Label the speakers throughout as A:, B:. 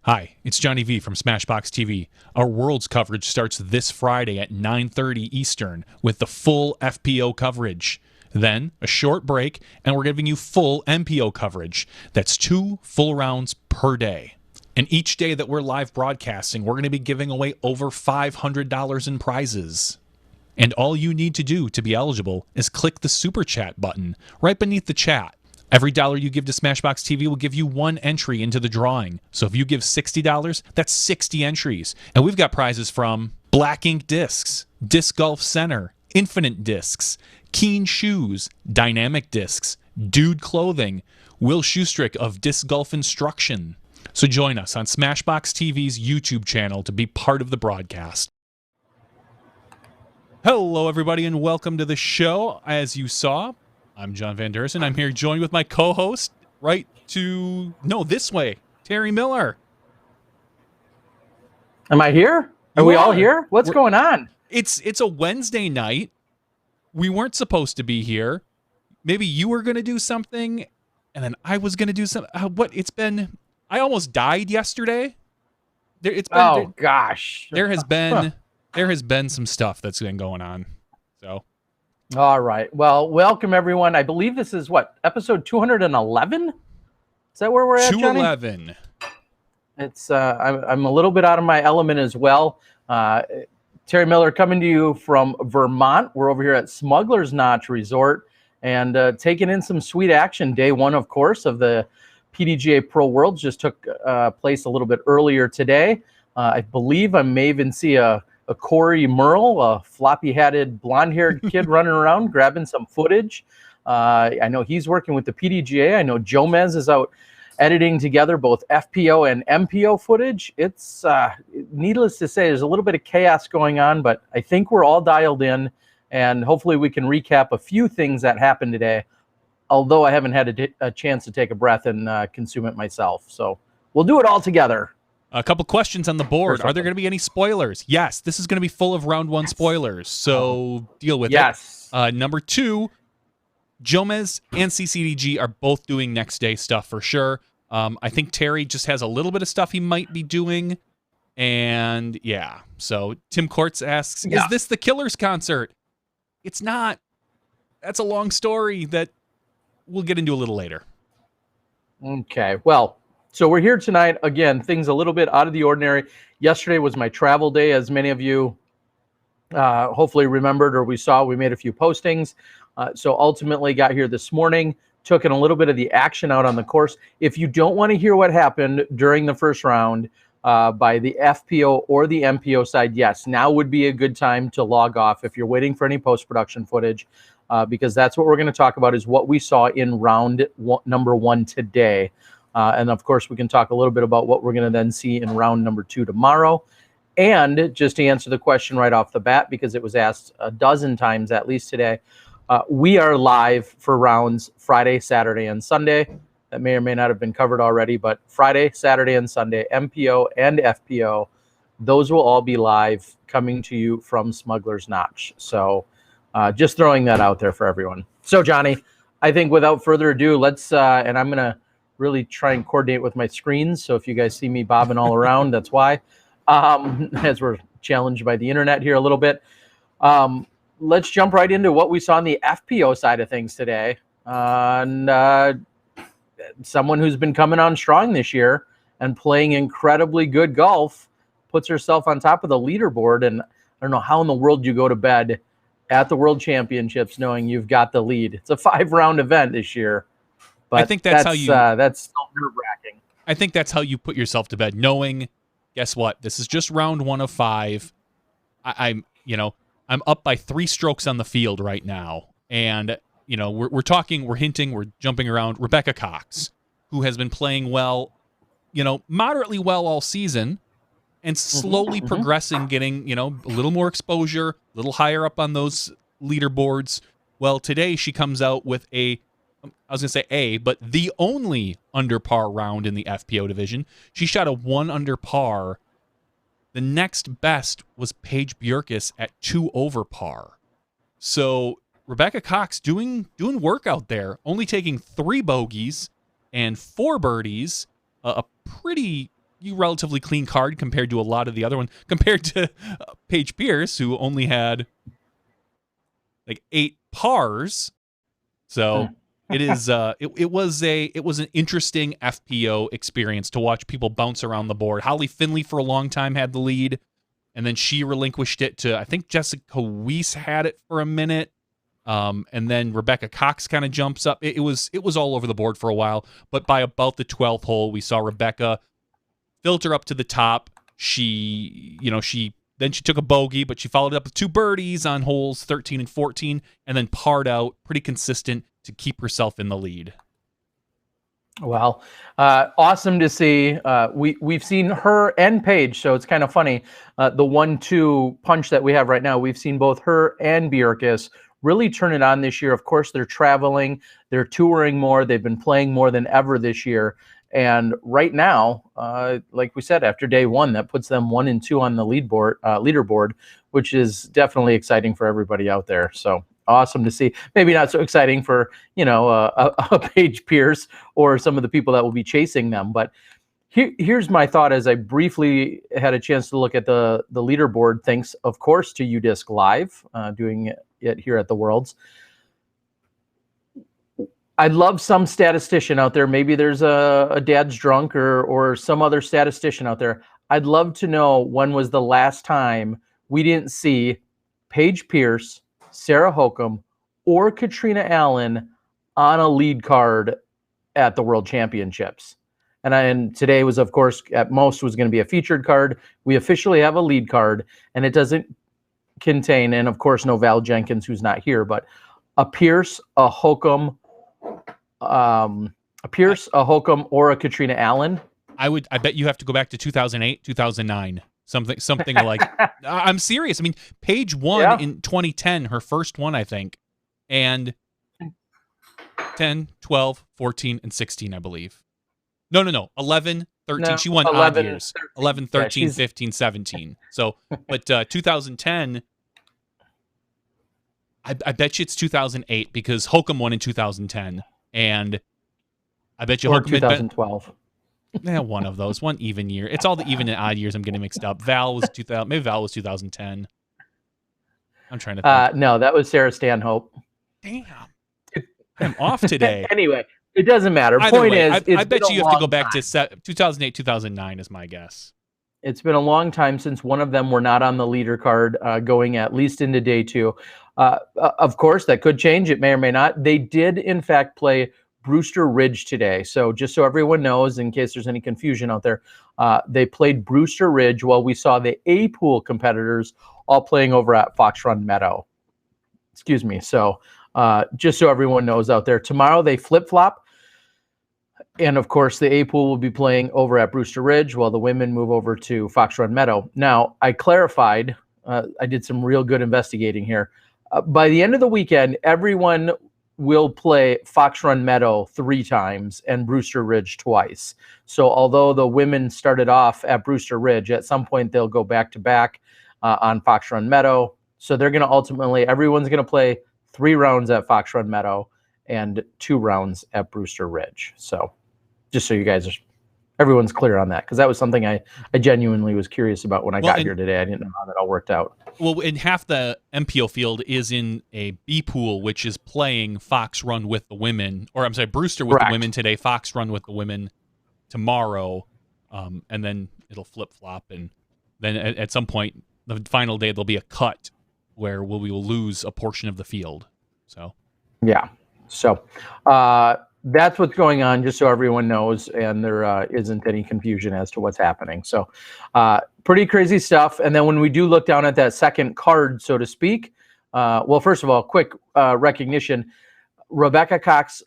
A: Hi, it's Johnny V from SmashBoxxTV. Our Worlds coverage starts this Friday at 9:30 Eastern with the full FPO coverage. Then, a short break, and we're giving you full MPO coverage. That's 2 full rounds per day. And each day that we're live broadcasting, we're going to be giving away over $500 in prizes. And all you need to do to be eligible is click the Super Chat button right beneath the chat. Every dollar you give to SmashBoxxTV will give you 1 entry into the drawing. So if you give $60, that's 60 entries. And we've got prizes from Black Ink Discs, Disc Golf Center, Infinite Discs, Keen Shoes, Dynamic Discs, Dude Clothing, Will Shoestrick of Disc Golf Instruction. So join us on SmashBoxxTV's YouTube channel to be part of the broadcast. Hello, everybody, and welcome to the show. As you saw, I'm John Van Dersen. I'm here joined with my co-host, this way, Terry Miller.
B: Am I here? Are we all here? What's going on?
A: It's a Wednesday night. We weren't supposed to be here. Maybe you were going to do something, and then I was going to do something. I almost died yesterday.
B: Gosh.
A: There has been some stuff that's been going on. So.
B: All right. Well, welcome everyone. I believe this is episode 211? Is that where we're at, Johnny?
A: 211.
B: It's I'm a little bit out of my element as well. Terry Miller coming to you from Vermont. We're over here at Smugglers Notch Resort and taking in some sweet action. Day one, of course, of the PDGA Pro Worlds just took place a little bit earlier today. I believe I may even see a Corey Merle, a floppy-hatted, blonde-haired kid running around grabbing some footage. I know he's working with the PDGA. I know Jomez is out editing together both FPO and MPO footage. It's needless to say, there's a little bit of chaos going on, but I think we're all dialed in, and hopefully we can recap a few things that happened today, although I haven't had a chance to take a breath and consume it myself. So we'll do it all together.
A: A couple questions on the board. Are there going to be any spoilers? Yes, this is going to be full of round one spoilers, so deal with it. Number 2, Jomez and CCDG are both doing next day stuff for sure. I think Terry just has a little bit of stuff he might be doing. And yeah, so Tim Courts asks, is this the Killers concert? It's not. That's a long story that we'll get into a little later.
B: Okay, well, so we're here tonight. Again, things a little bit out of the ordinary. Yesterday was my travel day, as many of you hopefully remembered or we saw. We made a few postings. So ultimately got here this morning, took in a little bit of the action out on the course. If you don't want to hear what happened during the first round by the FPO or the MPO side, yes, now would be a good time to log off if you're waiting for any post-production footage, because that's what we're going to talk about is what we saw in number 1 today. And of course, we can talk a little bit about what we're going to then see in round number 2 tomorrow. And just to answer the question right off the bat, because it was asked a dozen times at least today, we are live for rounds Friday, Saturday, and Sunday. That may or may not have been covered already, but Friday, Saturday, and Sunday, MPO and FPO, those will all be live coming to you from Smugglers Notch. So just throwing that out there for everyone. So, Johnny, I think without further ado, let's, and I'm going to really try and coordinate with my screens. So if you guys see me bobbing all around, that's why, as we're challenged by the internet here a little bit. Let's jump right into what we saw on the FPO side of things today. And someone who's been coming on strong this year and playing incredibly good golf puts herself on top of the leaderboard. And I don't know how in the world you go to bed at the World Championships knowing you've got the lead. It's a 5-round event this year. But
A: I think that's how you.
B: That's still nerve-wracking.
A: I think that's how you put yourself to bed, knowing, guess what? This is just round 1 of 5. I'm up by 3 strokes on the field right now, and we're talking, we're hinting, we're jumping around. Rebecca Cox, who has been playing well, moderately well all season, and slowly progressing, getting a little more exposure, a little higher up on those leaderboards. Well, today she comes out with but the only under par round in the FPO division. She shot a 1 under par. The next best was Paige Bjerkes at 2 over par. So Rebecca Cox doing work out there, only taking 3 bogeys and 4 birdies, a pretty relatively clean card compared to a lot of the other one, compared to Paige Pierce, who only had like 8 pars. So it is it was an interesting FPO experience to watch people bounce around the board. Holly Finley for a long time had the lead, and then she relinquished it to, I think Jessica Weiss had it for a minute. And then Rebecca Cox kind of jumps up. It was all over the board for a while, but by about the 12th hole, we saw Rebecca filter up to the top. She took a bogey, but she followed it up with 2 birdies on holes 13 and 14, and then parred out pretty consistent to keep herself in the lead.
B: Well, awesome to see. We've seen her and Paige, so it's kind of funny. The 1-2 punch that we have right now, we've seen both her and Bjerkes really turn it on this year. Of course, they're traveling, they're touring more, they've been playing more than ever this year. And right now, like we said, after day 1, that puts them 1 and 2 on the leaderboard, which is definitely exciting for everybody out there. So awesome to see. Maybe not so exciting for, a Paige Pierce or some of the people that will be chasing them. But here's my thought as I briefly had a chance to look at the leaderboard. Thanks, of course, to UDisc Live, doing it here at the Worlds. I'd love some statistician out there. Maybe there's a dad's drunk or some other statistician out there. I'd love to know when was the last time we didn't see Paige Pierce, Sarah Hokum, or Katrina Allen on a lead card at the World Championships. And today was, of course, at most was going to be a featured card. We officially have a lead card, and it doesn't contain, and of course, no Val Jenkins, who's not here, but a Pierce, a Hokum, or a Katrina Allen. I
A: bet you have to go back to 2008, 2009, something like. I'm serious. I mean, Paige won in 2010, her first one, I think, and 10, 12, 14, and 16, I believe. No, 11, 13. No, she won 11, odd years. 11, 13, 15, 17. So, but 2010, I bet you it's 2008 because Hokum won in 2010, and I bet you
B: Hokum 2012.
A: One of those, one even year. It's all the even and odd years I'm getting mixed up. Val was 2000. Maybe Val was 2010. I'm trying to think.
B: No, that was Sarah Stanhope.
A: Damn, I'm off today.
B: Anyway, it doesn't matter.
A: Either Point way, is, I bet you have to go back to 2008, 2009 is my guess.
B: It's been a long time since one of them were not on the leader card, going at least into day 2. Of course, that could change. It may or may not. They did, in fact, play Brewster Ridge today. So just so everyone knows, in case there's any confusion out there, they played Brewster Ridge while we saw the A-Pool competitors all playing over at Fox Run Meadow. Excuse me. So just so everyone knows out there, tomorrow they flip-flop. And, of course, the A-Pool will be playing over at Brewster Ridge while the women move over to Fox Run Meadow. Now, I clarified. I did some real good investigating here. By the end of the weekend, everyone will play Fox Run Meadow 3 times and Brewster Ridge twice. So although the women started off at Brewster Ridge, at some point they'll go back-to-back on Fox Run Meadow. So they're going to everyone's going to play 3 rounds at Fox Run Meadow and 2 rounds at Brewster Ridge. So just so you guys everyone's clear on that, because that was something I genuinely was curious about when I got here today. I didn't know how that all worked out.
A: Well, and half the MPO field is in a B pool, which is playing Fox Run with the women, or I'm sorry, Brewster with the women today, Fox Run with the women tomorrow, and then it'll flip-flop, and then at some point, the final day, there'll be a cut where we will lose a portion of the field. So,
B: yeah. So, that's what's going on, just so everyone knows, and there isn't any confusion as to what's happening. So pretty crazy stuff. And then when we do look down at that second card, so to speak, well, first of all, quick recognition. Rebecca Cox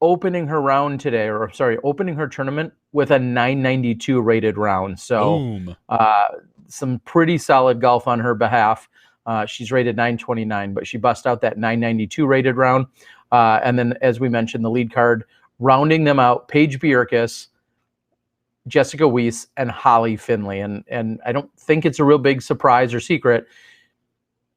B: opening her tournament with a 992 rated round. So some pretty solid golf on her behalf. She's rated 929, but she bust out that 992 rated round. And then, as we mentioned, the lead card, rounding them out, Paige Bjerkes, Jessica Weiss, and Holly Finley. And I don't think it's a real big surprise or secret.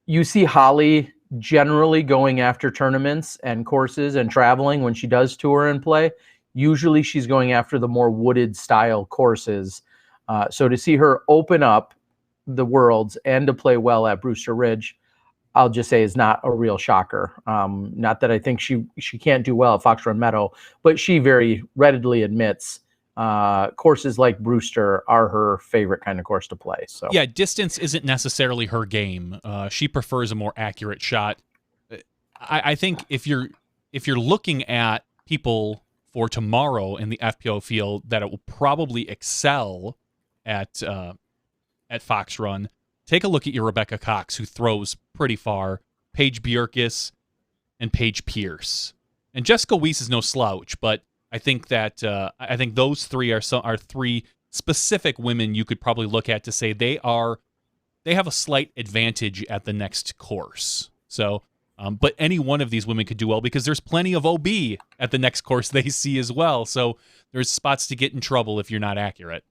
B: You see Holly generally going after tournaments and courses and traveling when she does tour and play. Usually she's going after the more wooded style courses. So to see her open up the Worlds and to play well at Brewster Ridge, I'll just say is not a real shocker. Not that I think she can't do well at Fox Run Meadow, but she very readily admits courses like Brewster are her favorite kind of course to play. So
A: yeah, distance isn't necessarily her game. She prefers a more accurate shot. I think if you're looking at people for tomorrow in the FPO field that it will probably excel at Fox Run, take a look at your Rebecca Cox, who throws pretty far, Paige Bjerkes, and Paige Pierce. And Jessica Weiss is no slouch, but I think that those three are three specific women you could probably look at to say they have a slight advantage at the next course. So, but any one of these women could do well because there's plenty of OB at the next course they see as well. So there's spots to get in trouble if you're not accurate.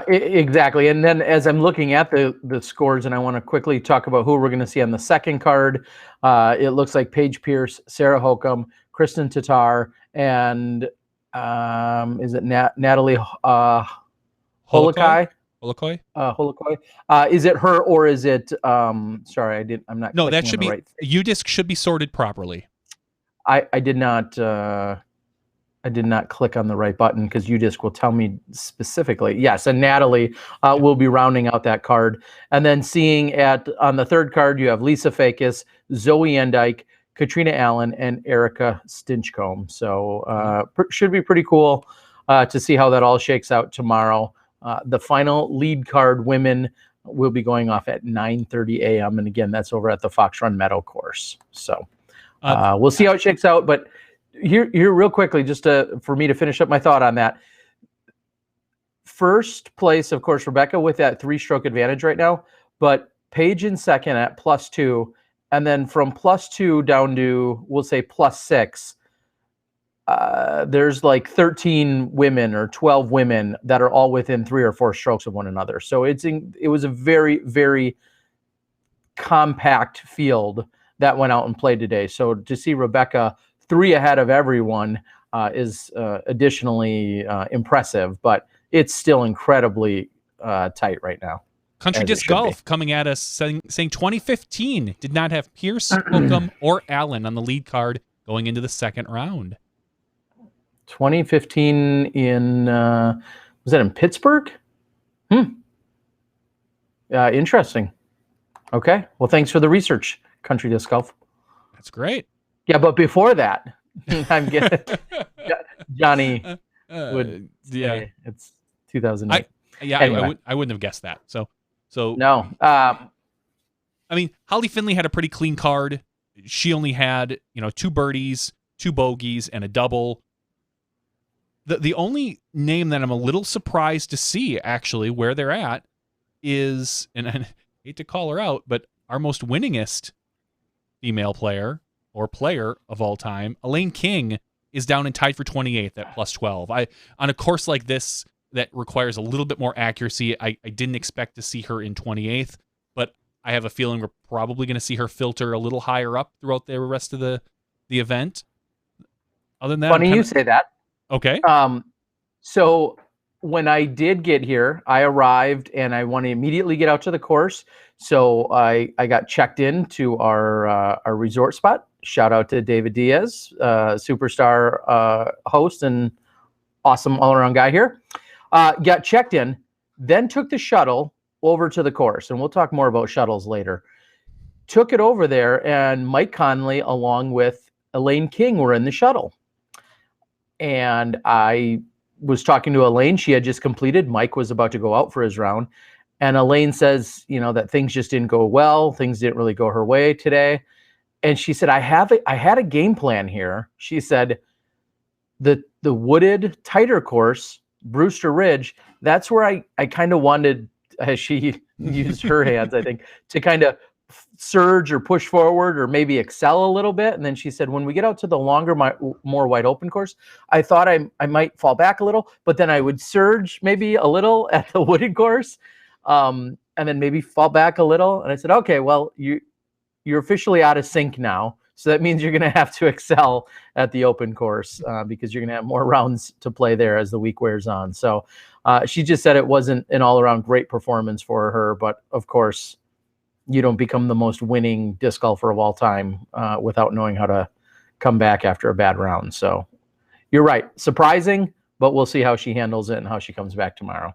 B: Exactly. And then as I'm looking at the scores, and I want to quickly talk about who we're going to see on the second card, it looks like Paige Pierce, Sarah Hokum, Kristen Tatar, and is it Natalie Holokai? Holokai. Is it her or is it? Sorry, I'm not.
A: No, that should be. Right UDisc should be sorted properly.
B: I did not. I did not click on the right button because UDisc will tell me specifically. Yes, and Natalie will be rounding out that card. And then seeing on the third card, you have Lisa Fakis, Zoe Endyke, Katrina Allen, and Erica Stinchcomb. So should be pretty cool to see how that all shakes out tomorrow. The final lead card women will be going off at 9:30 a.m. And again, that's over at the Fox Run Meadow course. So we'll see how it shakes out. But here real quickly, just for me to finish up my thought on that. First place, of course, Rebecca with that 3-stroke advantage right now, but Paige in second at +2, and then from +2 down to, we'll say, +6, there's like 13 women or 12 women that are all within 3 or 4 strokes of one another. So it was a very, very compact field that went out and played today. So to see Rebecca 3 ahead of everyone is additionally impressive, but it's still incredibly tight right now.
A: Country Disc Golf coming at us saying 2015 did not have Pierce, Hokum, or Allen on the lead card going into the second round.
B: 2015 in, was that in Pittsburgh? Interesting. Okay. Well, thanks for the research, Country Disc Golf.
A: That's great.
B: Yeah, but before that, I'm getting Johnny would say it's 2008.
A: Anyway. I wouldn't have guessed that. So
B: no.
A: I mean, Holly Finley had a pretty clean card. She only had 2 birdies, 2 bogeys, and a double. The only name that I'm a little surprised to see actually where they're at is, and I hate to call her out, but our most winningest female player or player of all time, Elaine King, is down and tied for 28th at +12. On a course like this that requires a little bit more accuracy, I didn't expect to see her in 28th, but I have a feeling we're probably going to see her filter a little higher up throughout the rest of the event. Other than that,
B: funny you say that.
A: Okay.
B: So when I did get here, I arrived and I want to immediately get out to the course. So I got checked in to our resort spot. Shout out to David Diaz, superstar host and awesome all-around guy here. Got checked in, then took the shuttle over to the course. And we'll talk more about shuttles later. Took it over there, and Mike Conley along with Elaine King were in the shuttle. And I was talking to Elaine. She had just completed. Mike was about to go out for his round. And Elaine says, that things just didn't go well. Things didn't really go her way today. And she said, I had a game plan here. She said, the wooded, tighter course, Brewster Ridge, that's where I kind of wanted, as she used her hands, I think, to kind of surge or push forward or maybe excel a little bit. And then she said, when we get out to the longer, more wide open course, I thought I might fall back a little, but then I would surge maybe a little at the wooded course, and then maybe fall back a little. And I said, okay, well, you're officially out of sync now. So that means you're going to have to excel at the open course because you're going to have more rounds to play there as the week wears on. So she just said it wasn't an all-around great performance for her, but of course, you don't become the most winning disc golfer of all time without knowing how to come back after a bad round. So you're right. Surprising, but we'll see how she handles it and how she comes back tomorrow.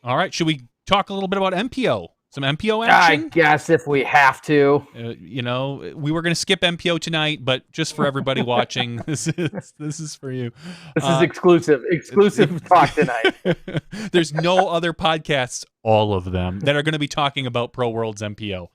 A: All right. Should we talk a little bit about MPO? Some MPO action?
B: I guess if we have to.
A: We were going to skip MPO tonight, but just for everybody watching, this is for you.
B: This is exclusive talk tonight.
A: There's no other podcasts, all of them, that are going to be talking about Pro Worlds MPO.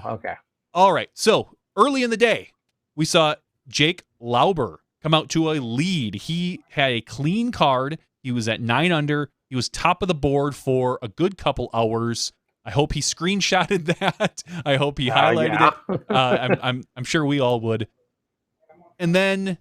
B: Okay.
A: All right. So early in the day, we saw Jake Lauber come out to a lead. He had a clean card. He was at 9 under. He was top of the board for a good couple hours. I hope he screenshotted that. I hope he highlighted it. I'm sure we all would. And then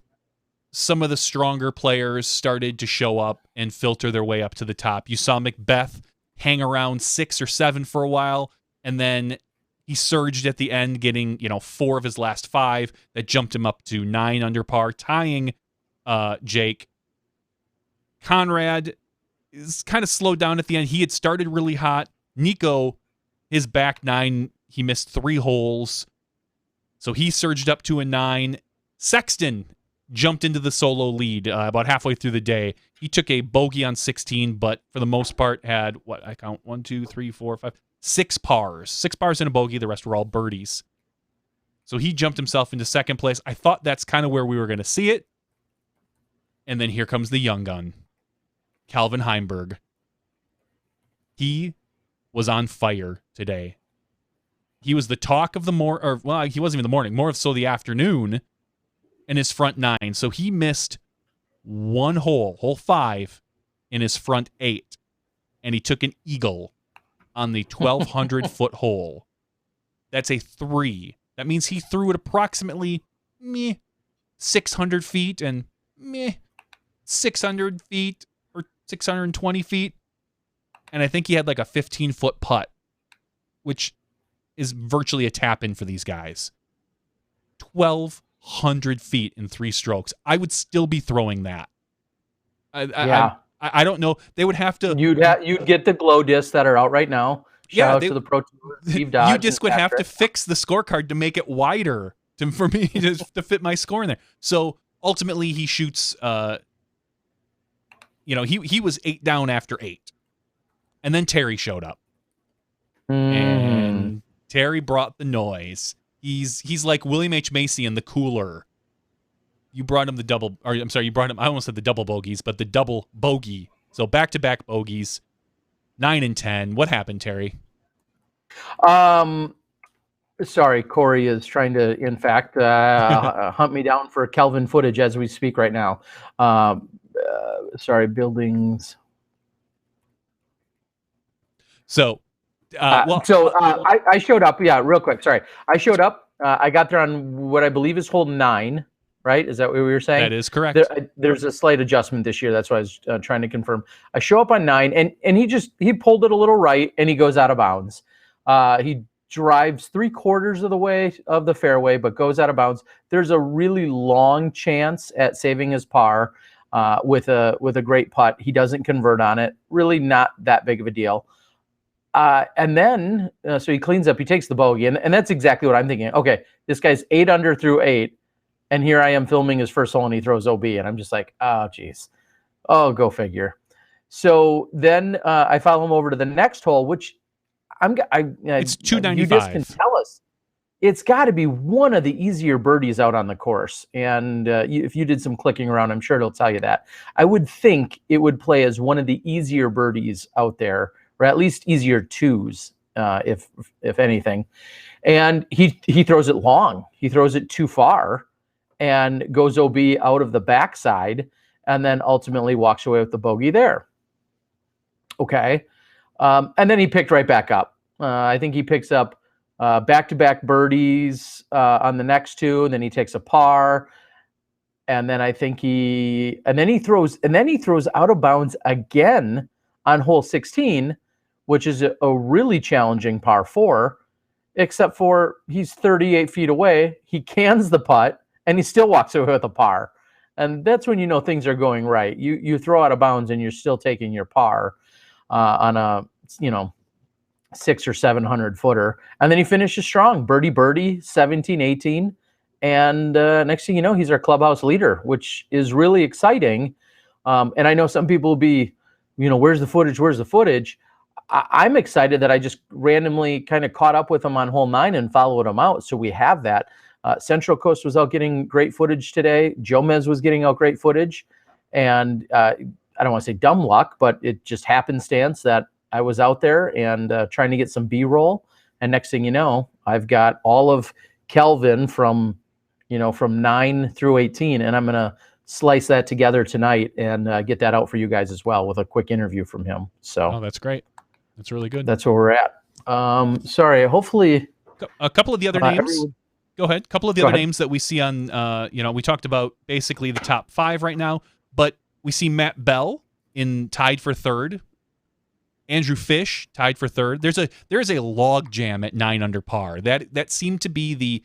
A: some of the stronger players started to show up and filter their way up to the top. You saw Macbeth hang around 6 or 7 for a while, and then he surged at the end, getting 4 of his last 5. That jumped him up to 9 under par, tying Jake. Conrad is kind of slowed down at the end. He had started really hot. Nico, his back 9, he missed 3 holes, so he surged up to a 9. Sexton jumped into the solo lead about halfway through the day. He took a bogey on 16, but for the most part had, 6 pars. 6 pars and a bogey. The rest were all birdies. So he jumped himself into second place. I thought that's kind of where we were going to see it. And then here comes the young gun, Calvin Heimberg. He was on fire today. He was the talk of the he wasn't even the morning, more of so the afternoon in his front 9. So he missed 1 hole 5 in his front 8, and he took an eagle on the 1,200-foot hole. That's a 3. That means he threw it approximately 600 feet and 600 feet or 620 feet. And I think he had like a 15-foot putt, which is virtually a tap-in for these guys. 1,200 feet in 3 strokes. I would still be throwing that. I don't know. They would have to.
B: You'd get the glow discs that are out right now. Shout out to the Pro Tour, Steve Dodge.
A: U-Disc would have to fix the scorecard to make it wider for me to fit my score in there. So ultimately, he shoots. He was 8 down after 8. And then Terry showed up. And Terry brought the noise. He's like William H. Macy in The Cooler. You brought him you brought him, I almost said the double bogeys, but the double bogey. So back-to-back bogeys, 9 and 10. What happened, Terry?
B: Sorry, Corey is trying to, in fact, hunt me down for Kelvin footage as we speak right now. Sorry, buildings.
A: So,
B: I showed up. Yeah, real quick. Sorry, I showed up. I got there on what I believe is hole 9. Right? Is that what we were saying?
A: That is correct.
B: There's a slight adjustment this year. That's what I was trying to confirm. I show up on 9, and he pulled it a little right, and he goes out of bounds. He drives 3/4 of the way of the fairway, but goes out of bounds. There's a really long chance at saving his par with a great putt. He doesn't convert on it. Really not that big of a deal. And then, so he cleans up. He takes the bogey, and that's exactly what I'm thinking. Okay, this guy's 8 under through 8. And here I am filming his first hole, and he throws OB, and I'm just like, oh, geez. Oh, go figure. So then I follow him over to the next hole, which
A: it's 295.
B: You just can tell us. It's got to be one of the easier birdies out on the course. And if you did some clicking around, I'm sure it'll tell you that. I would think it would play as one of the easier birdies out there, or at least easier 2s, if anything. And he throws it long. He throws it too far. And goes OB out of the backside, and then ultimately walks away with the bogey there. Okay. And then he picked right back up. I think he picks up back-to-back birdies on the next 2, and then he takes a par. And then I think he throws out of bounds again on hole 16, which is a really challenging par 4. except for he's 38 feet away. He cans the putt, and he still walks away with a par. And that's when you know things are going right. You throw out of bounds, and you're still taking your par on a 600 or 700 footer, and then he finishes strong, birdie 17 18, and next thing you know, he's our clubhouse leader, which is really exciting. And I know some people will be, where's the footage? I'm excited that I just randomly kind of caught up with him on hole 9 and followed him out, so we have that. Central Coast was out getting great footage today. Jomez was getting out great footage, and I don't want to say dumb luck, but it just happenstance that I was out there and trying to get some B-roll. And next thing you know, I've got all of Kelvin from 9 through 18, and I'm going to slice that together tonight and get that out for you guys as well with a quick interview from him. So
A: that's great. That's really good.
B: That's where we're at. Sorry, hopefully
A: a couple of the other names. Go ahead. A couple of the other names that we see on, we talked about basically the top 5 right now, but we see Matt Bell tied for 3rd. Andrew Fish tied for 3rd. There is a log jam at 9 under par. That seemed to be the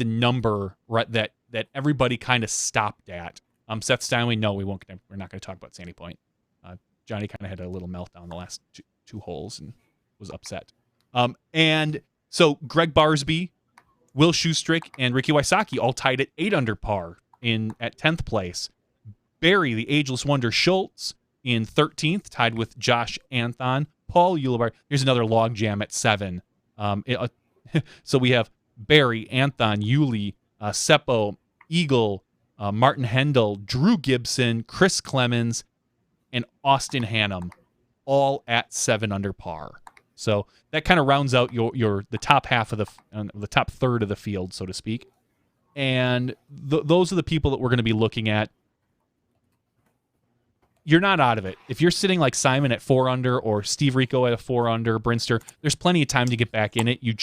A: number, right, that everybody kind of stopped at. Seth Steinway, no, we're not going to talk about Sandy Point. Johnny kind of had a little meltdown the last two holes and was upset. And so Greg Barsby, Will Schustrick, and Ricky Wysocki all tied at 8 under par at 10th place. Barry, the ageless wonder Schultz, in 13th, tied with Josh Anthon. Paul Ulibar, here's another log jam at 7. So we have Barry, Anthon, Yuli, Seppo, Eagle, Martin Hendel, Drew Gibson, Chris Clemens, and Austin Hannum, all at 7 under par. So that kind of rounds out the top half of the top third of the field, so to speak. And those are the people that we're going to be looking at. You're not out of it. If you're sitting like Simon at 4 under or Steve Rico at a 4 under, Brinster, there's plenty of time to get back in it. You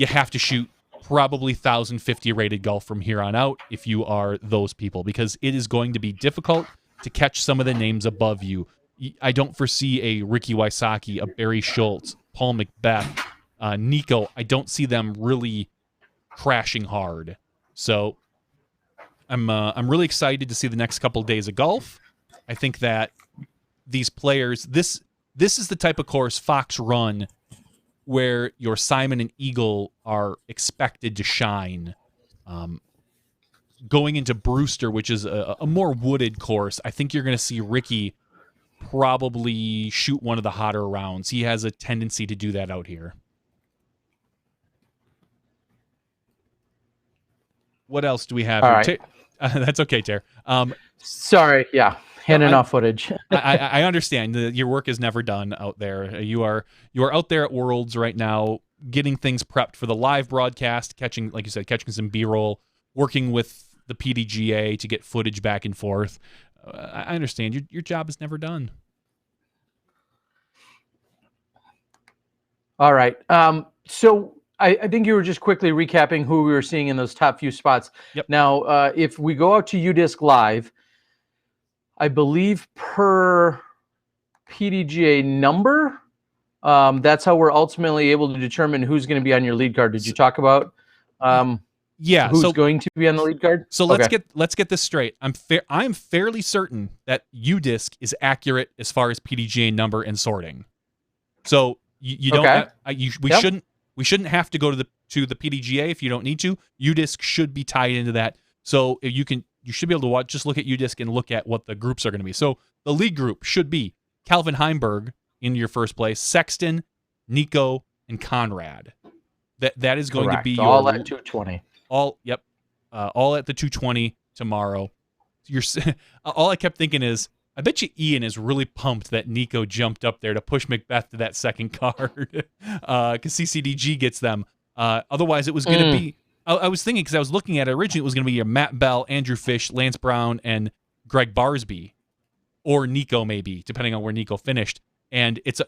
A: have to shoot probably 1,050 rated golf from here on out if you are those people, because it is going to be difficult to catch some of the names above you. I don't foresee a Ricky Wysocki, a Barry Schultz, Paul McBeth, Nico. I don't see them really crashing hard. So I'm really excited to see the next couple of days of golf. I think that these players, this is the type of course Fox run where your Simon and Eagle are expected to shine. Going into Brewster, which is a more wooded course, I think you're going to see Ricky probably shoot one of the hotter rounds. He has a tendency to do that out here. What else do we have
B: All
A: here?
B: right.
A: That's okay, Ter.
B: Sorry, yeah. Handing off footage.
A: I understand. Your work is never done out there. You are out there at Worlds right now, getting things prepped for the live broadcast, catching some B-roll, working with the PDGA to get footage back and forth. I understand. Your job is never done.
B: All right. So I think you were just quickly recapping who we were seeing in those top few spots.
A: Yep.
B: Now, if we go out to UDisc Live, I believe per PDGA number, that's how we're ultimately able to determine who's going to be on your lead card. Did you talk about who's going to be on the lead card?
A: So let's get this straight. I'm fairly certain that UDisc is accurate as far as PDGA number and sorting. So you don't we shouldn't have to go to the PDGA if you don't need to. UDisc should be tied into that. So you should be able to just look at UDisc and look at what the groups are going to be. So the lead group should be Calvin Heimberg in your first place, Sexton, Nico, and Conrad. That is going to be
B: all at 220.
A: All at the 220 tomorrow. All I kept thinking is, I bet you Ian is really pumped that Nico jumped up there to push Macbeth to that second card because CCDG gets them. Otherwise, it was going to be. I was thinking, because I was looking at it originally, it was going to be Matt Bell, Andrew Fish, Lance Brown, and Greg Barsby, or Nico maybe, depending on where Nico finished. And it's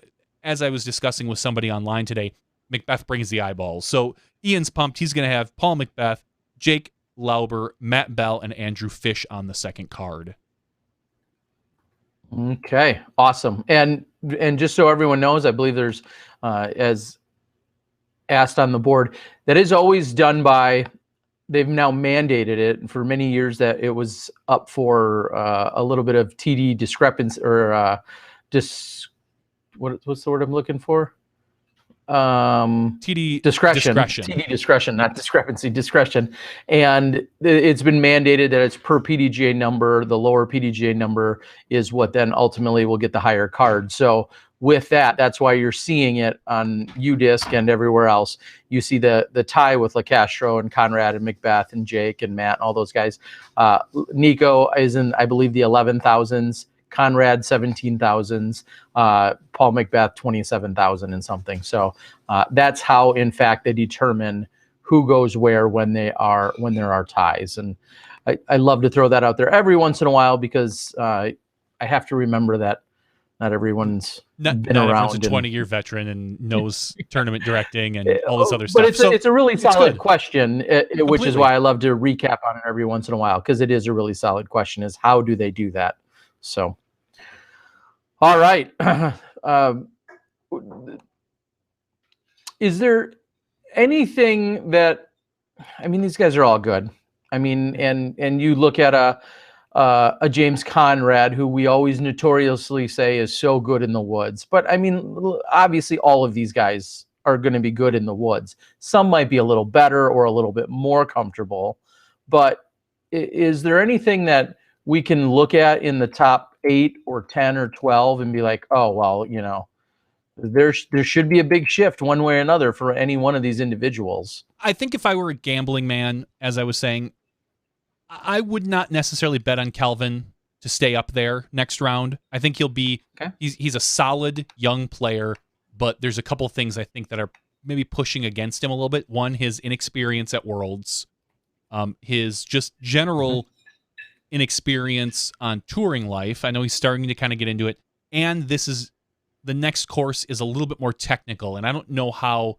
A: as I was discussing with somebody online today, Macbeth brings the eyeballs. So Ian's pumped. He's going to have Paul Macbeth, Jake Lauber, Matt Bell, and Andrew Fish on the second card.
B: Okay, awesome. And and just so everyone knows, I believe there's, as asked on the board, that is always done by, they've now mandated it for many years that it was up for a little bit of TD discrepancy, or what's the word I'm looking for?
A: TD
B: discretion. TD discretion, not discrepancy, discretion. And it's been mandated that it's per PDGA number. The lower PDGA number is what then ultimately will get the higher card. So with that, that's why you're seeing it on UDisc and everywhere else. You see the tie with Le Castro and Conrad and Macbeth and Jake and Matt and all those guys. Nico is in, I believe, the 11,000s. Conrad 17,000s, Paul Macbeth 27,000 and something. So that's how, in fact, they determine who goes where when there are ties. And I love to throw that out there every once in a while, because I have to remember that not everyone's been around.
A: A 20-year veteran and knows tournament directing and all this other stuff.
B: But it's a really solid question, which is why I love to recap on it every once in a while, because it is a really solid question: is how do they do that? So, all right. Is there anything that, I mean, these guys are all good. I mean, and you look at a James Conrad, who we always notoriously say is so good in the woods. But I mean, obviously all of these guys are going to be good in the woods. Some might be a little better or a little bit more comfortable. But is there anything that we can look at in the top 8 or 10 or 12 and be like, oh, well, you know, there should be a big shift one way or another for any one of these individuals?
A: I think if I were a gambling man, as I was saying, I would not necessarily bet on Kelvin to stay up there next round. I think he'll be, he's a solid young player, but there's a couple things I think that are maybe pushing against him a little bit. One, his inexperience at Worlds, his just general inexperience on touring life. I know he's starting to kind of get into it, and the next course is a little bit more technical, and I don't know how.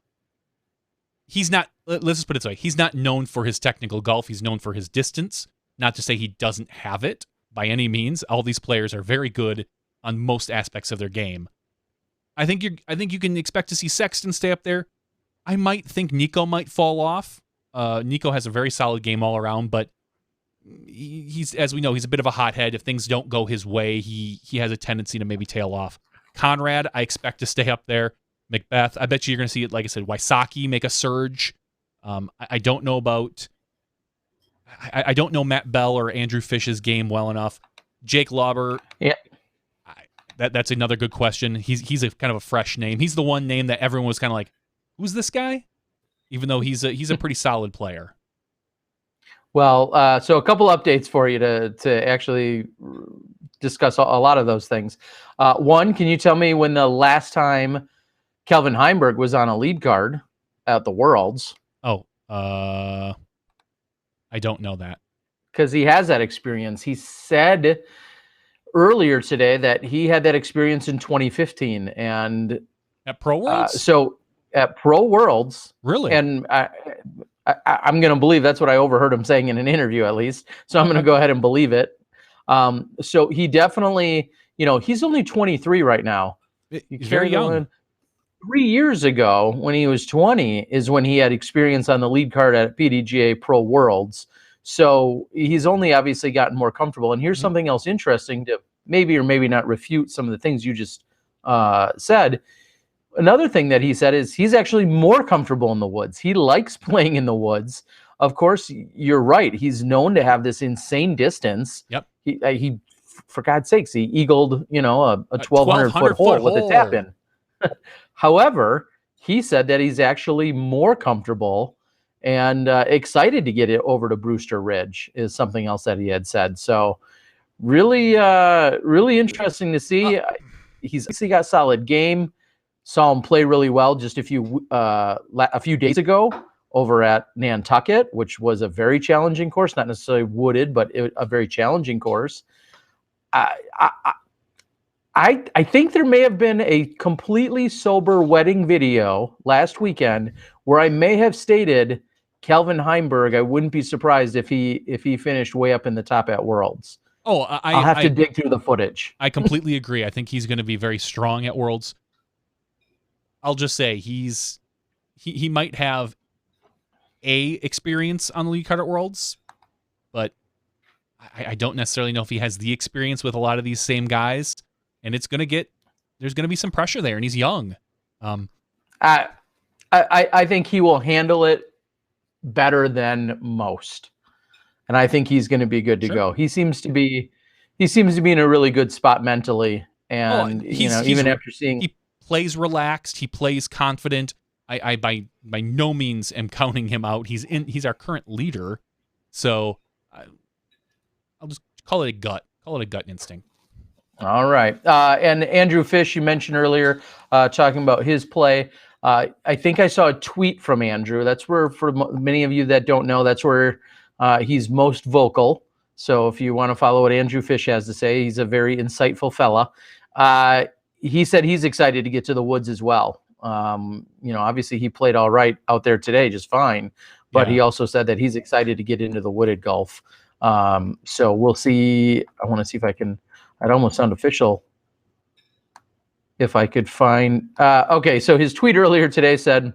A: He's not, let's just put it this way, he's not known for his technical golf, he's known for his distance. Not to say he doesn't have it by any means. All these players are very good on most aspects of their game. I think you can expect to see Sexton stay up there. I might think Nico might fall off. Nico has a very solid game all around, but he's, as we know, he's a bit of a hothead. If things don't go his way, he has a tendency to maybe tail off. Conrad, I expect to stay up there. Macbeth, I bet you're going to see it, like I said, Wysocki make a surge. I don't know about... I don't know Matt Bell or Andrew Fish's game well enough. Jake Lauber,
B: yeah,
A: that's another good question. He's a kind of a fresh name. He's the one name that everyone was kind of like, who's this guy? Even though he's a pretty solid player.
B: Well, so a couple updates for you to actually discuss a lot of those things. One, can you tell me when the last time Kelvin Heimberg was on a lead card at the Worlds?
A: Oh, I don't know that.
B: Because he has that experience. He said earlier today that he had that experience in 2015. And
A: at Pro Worlds?
B: So at Pro Worlds.
A: Really?
B: And I'm going to believe that's what I overheard him saying in an interview, at least. So I'm going to go ahead and believe it. So he definitely, he's only 23 right now.
A: He's very young.
B: 3 years ago, when he was 20, is when he had experience on the lead card at PDGA Pro Worlds. So he's only obviously gotten more comfortable. And here's something else interesting to maybe or maybe not refute some of the things you just said. Another thing that he said is he's actually more comfortable in the woods. He likes playing in the woods. Of course, you're right. He's known to have this insane distance.
A: Yep.
B: He for God's sakes, he eagled, a 1,200-foot hole with a tap in. However, he said that he's actually more comfortable and excited to get it over to Brewster Ridge is something else that he had said. So really, really interesting to see. He's got solid game. Saw him play really well just a few days ago over at Nantucket, which was a very challenging course, not necessarily wooded, but a very challenging course. I think there may have been a completely sober wedding video last weekend where I may have stated Kelvin Heimberg. I wouldn't be surprised if he finished way up in the top at Worlds.
A: Oh,
B: I'll have to dig through the footage.
A: I completely agree. I think he's going to be very strong at Worlds. I'll just say he might have a experience on the league card at Worlds, but I don't necessarily know if he has the experience with a lot of these same guys, and there's going to be some pressure there, and he's young.
B: I think he will handle it better than most, and I think he's going to be good to go. He seems to be in a really good spot mentally, and even after seeing,
A: he plays relaxed, he plays confident. I by no means am counting him out. He's our current leader, so I'll just call it a gut. Call it a gut instinct.
B: All right. And Andrew Fish, you mentioned earlier, talking about his play. I think I saw a tweet from Andrew. That's where, for many of you that don't know, that's where he's most vocal. So if you want to follow what Andrew Fish has to say, he's a very insightful fella. He said he's excited to get to the woods as well. Obviously he played all right out there today, just fine. But he also said that he's excited to get into the wooded golf. So we'll see. I want to see if I can. I'd almost sound official if I could find. Okay, so his tweet earlier today said,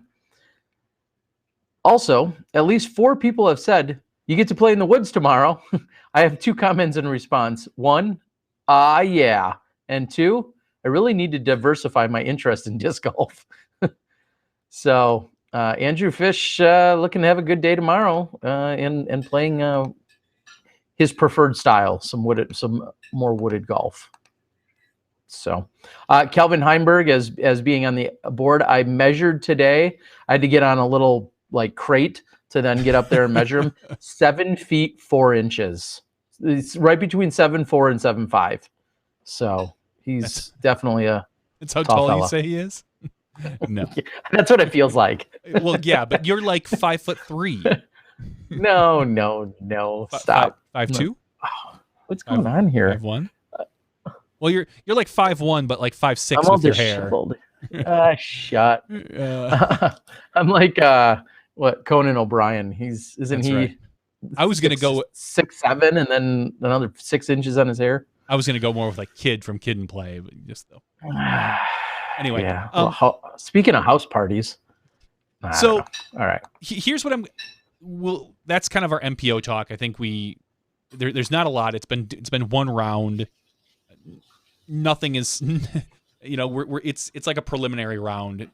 B: also, at least 4 people have said you get to play in the woods tomorrow. I have 2 comments in response. 1, yeah. And 2, I really need to diversify my interest in disc golf. So Andrew Fish looking to have a good day tomorrow and playing his preferred style, some more wooded golf. So Kelvin Heimberg as being on the board, I measured today. I had to get on a little crate to then get up there and measure him. 7 feet 4 inches. It's right between 7'4" and 7'5". So he's definitely a
A: That's how
B: tall
A: tall
B: fella.
A: you say he is? No.
B: That's what it feels like.
A: Well, yeah, but you're like 5'3".
B: No. Stop.
A: 5'2"?
B: Oh, what's going on here?
A: 5'1"? Well, you're like 5'1", but like 5'6"
B: I'm all
A: with your hair.
B: Shut. I'm like what Conan O'Brien. Isn't he?
A: Right. I was gonna go
B: 6'7", and then another 6 inches on his hair.
A: I was gonna go more with like Kid from Kid and Play, but just though. Anyway,
B: yeah. Speaking of house parties,
A: so
B: all right.
A: Here's what that's kind of our MPO talk. I think there's not a lot. It's been one round. Nothing is, it's like a preliminary round.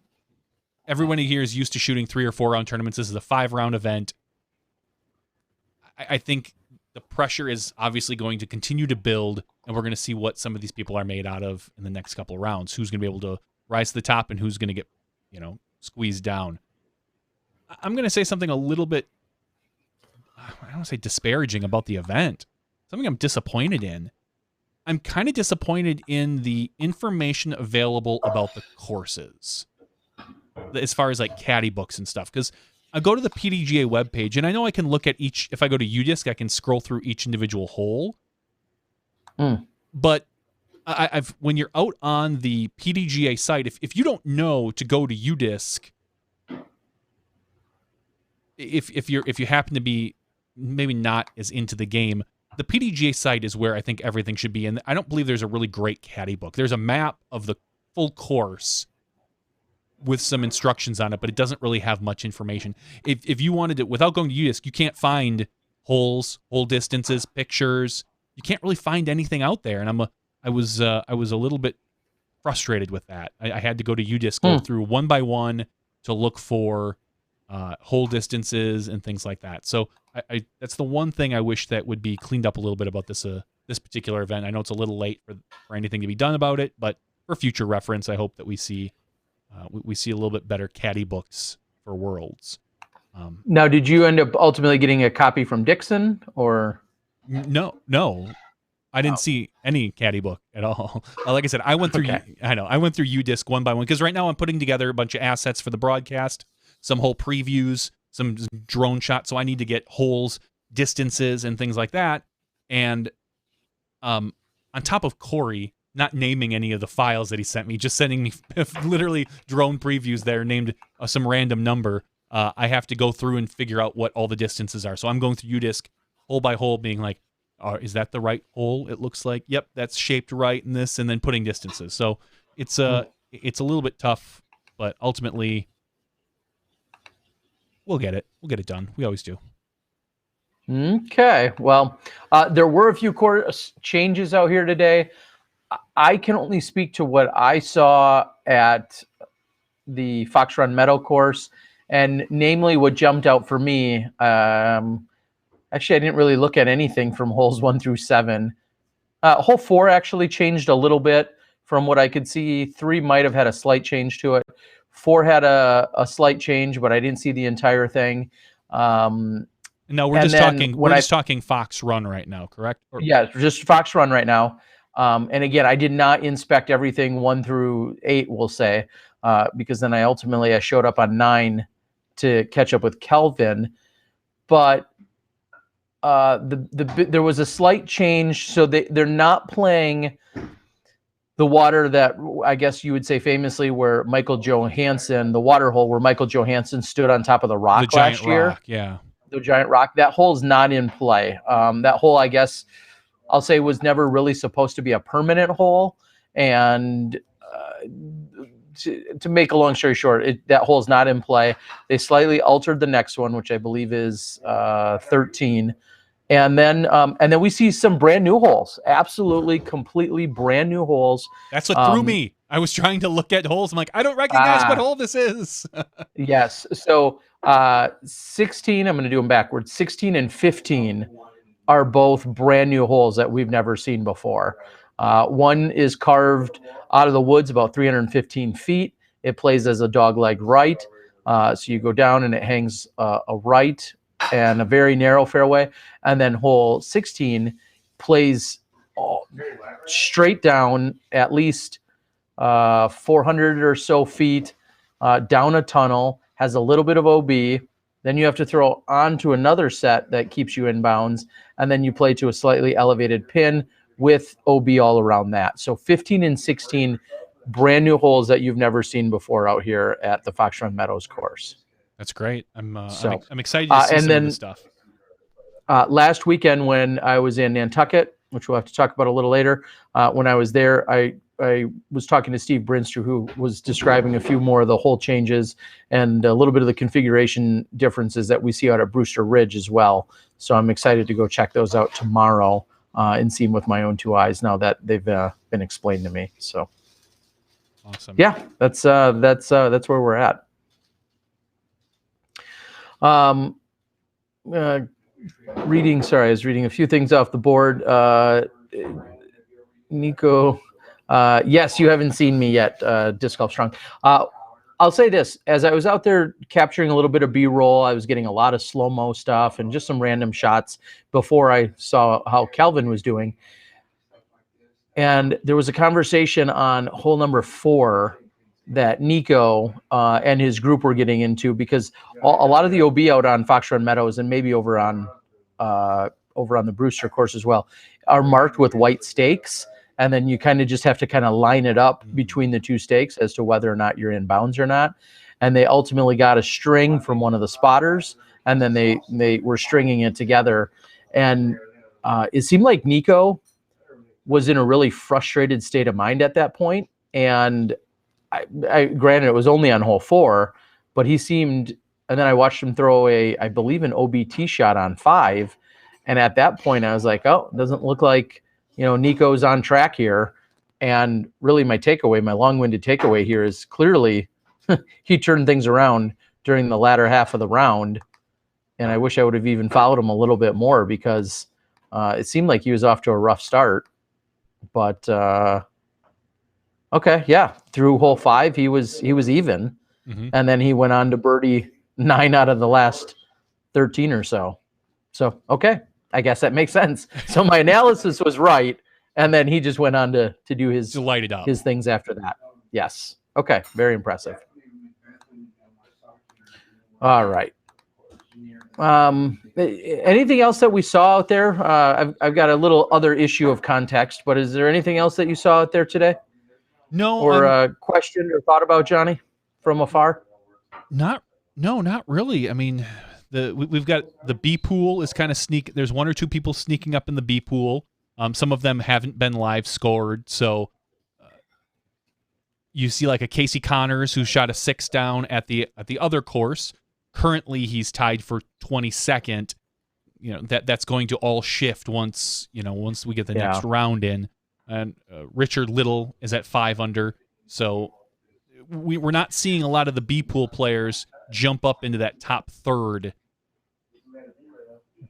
A: Everyone here is used to shooting 3 or 4 round tournaments. This is a 5-round event. I think the pressure is obviously going to continue to build, and we're going to see what some of these people are made out of in the next couple of rounds. Who's going to be able to rise to the top and who's going to get, squeezed down. I'm going to say something a little bit, I don't want to say disparaging about the event. Something I'm disappointed in. I'm kind of disappointed in the information available about the courses as far as like caddy books and stuff. Because I go to the PDGA webpage, and I know I can look at each, if I go to UDisc, I can scroll through each individual hole. But when you're out on the PDGA site, if you don't know to go to UDisc, if you happen to be maybe not as into the game, the PDGA site is where I think everything should be. And I don't believe there's a really great caddy book. There's a map of the full course with some instructions on it, but it doesn't really have much information. If you wanted to, without going to UDisc, you can't find holes, hole distances, pictures. You can't really find anything out there. And I was a little bit frustrated with that. I had to go to UDisc, go through one by one to look for hole distances and things like that. So I that's the one thing I wish that would be cleaned up a little bit about this particular event. I know it's a little late for anything to be done about it, but for future reference, I hope that we see a little bit better caddy books for Worlds.
B: Now, did you end up ultimately getting a copy from Dixon, or?
A: No, I didn't see any caddy book at all. Like I said, I went through. Okay. I went through UDisc one by one because right now I'm putting together a bunch of assets for the broadcast, some hole previews, some drone shots. So I need to get holes, distances, and things like that. And on top of Corey not naming any of the files that he sent me, just sending me literally drone previews there named some random number, I have to go through and figure out what all the distances are. So I'm going through UDisc hole by hole, being like, is that the right hole? It looks like, yep, that's shaped right in this, and then putting distances. So it's a little bit tough, but ultimately we'll get it. We'll get it done. We always do.
B: Okay. Well, there were a few course changes out here today. I can only speak to what I saw at the Fox Run Meadow course, and namely what jumped out for me. Actually, I didn't really look at anything from holes 1 through 7. Hole 4 actually changed a little bit from what I could see. 3 might have had a slight change to it. 4 had a slight change, but I didn't see the entire thing.
A: No, we're just talking. We're just talking Fox Run right now, correct?
B: Yeah, just Fox Run right now. And again, I did not inspect everything 1 through 8. We'll say because then I showed up on 9 to catch up with Kelvin, but there was a slight change. So they're not playing the water that I guess you would say famously where Michael Johansson, the water hole where Michael Johansson stood on top of the rock last year.
A: Rock, yeah.
B: The giant rock. That hole is not in play. That hole, I guess, I'll say, was never really supposed to be a permanent hole. And to make a long story short, that hole is not in play. They slightly altered the next one, which I believe is 13. And then we see some brand new holes. Absolutely, completely brand new holes.
A: That's what threw me. I was trying to look at holes. I'm like, I don't recognize what hole this is.
B: Yes. So 16, I'm going to do them backwards. 16 and 15 are both brand new holes that we've never seen before. One is carved out of the woods about 315 feet. It plays as a dogleg right. So you go down and it hangs a right and a very narrow fairway. And then hole 16 plays straight down at least 400 or so feet down a tunnel, has a little bit of OB. Then you have to throw onto another set that keeps you in bounds. And then you play to a slightly elevated pin with OB all around that. So 15 and 16 brand new holes that you've never seen before out here at the Fox Run Meadows course.
A: That's great. I'm excited to see some of this stuff.
B: Last weekend when I was in Nantucket, which we'll have to talk about a little later, when I was there, I was talking to Steve Brinster, who was describing a few more of the hole changes and a little bit of the configuration differences that we see out at Brewster Ridge as well. So I'm excited to go check those out tomorrow and see them with my own 2 eyes now that they've been explained to me. So
A: awesome.
B: Yeah, that's where we're at. Reading, sorry, I was reading a few things off the board. Nico, yes, you haven't seen me yet, Disc Golf Strong. I'll say this, as I was out there capturing a little bit of B-roll, I was getting a lot of slow-mo stuff and just some random shots before I saw how Kelvin was doing. And there was a conversation on hole number 4 that Nico and his group were getting into, because a lot of the OB out on Fox Run Meadows and maybe over on the Brewster course as well are marked with white stakes. And then you kind of just have to kind of line it up between the 2 stakes as to whether or not you're in bounds or not. And they ultimately got a string from one of the spotters, and then they were stringing it together. And it seemed like Nico was in a really frustrated state of mind at that point. And I granted it was only on hole 4, but he seemed, and then I watched him throw I believe an OBT shot on 5. And at that point I was like, oh, it doesn't look like, Nico's on track here. And really my long-winded takeaway here is clearly he turned things around during the latter half of the round. And I wish I would have even followed him a little bit more, because it seemed like he was off to a rough start. But okay, yeah, through hole 5, he was even. Mm-hmm. And then he went on to birdie 9 out of the last 13 or so. So, okay, I guess that makes sense. So my analysis was right, and then he just went on to do his
A: light it up,
B: his things after that. Yes. Okay, very impressive. All right. Anything else that we saw out there? I've got a little other issue of context, but is there anything else that you saw out there today?
A: No.
B: Or a question or thought about, Johnny, from afar?
A: Not really. I mean, we've got the B pool is kind of there's one or two people sneaking up in the B pool. Some of them haven't been live scored, so you see like a Casey Connors who shot a 6 down at the other course. Currently, he's tied for 22nd. That's going to all shift once we get the next round in. And Richard Little is at 5 under. So we're not seeing a lot of the B pool players jump up into that top third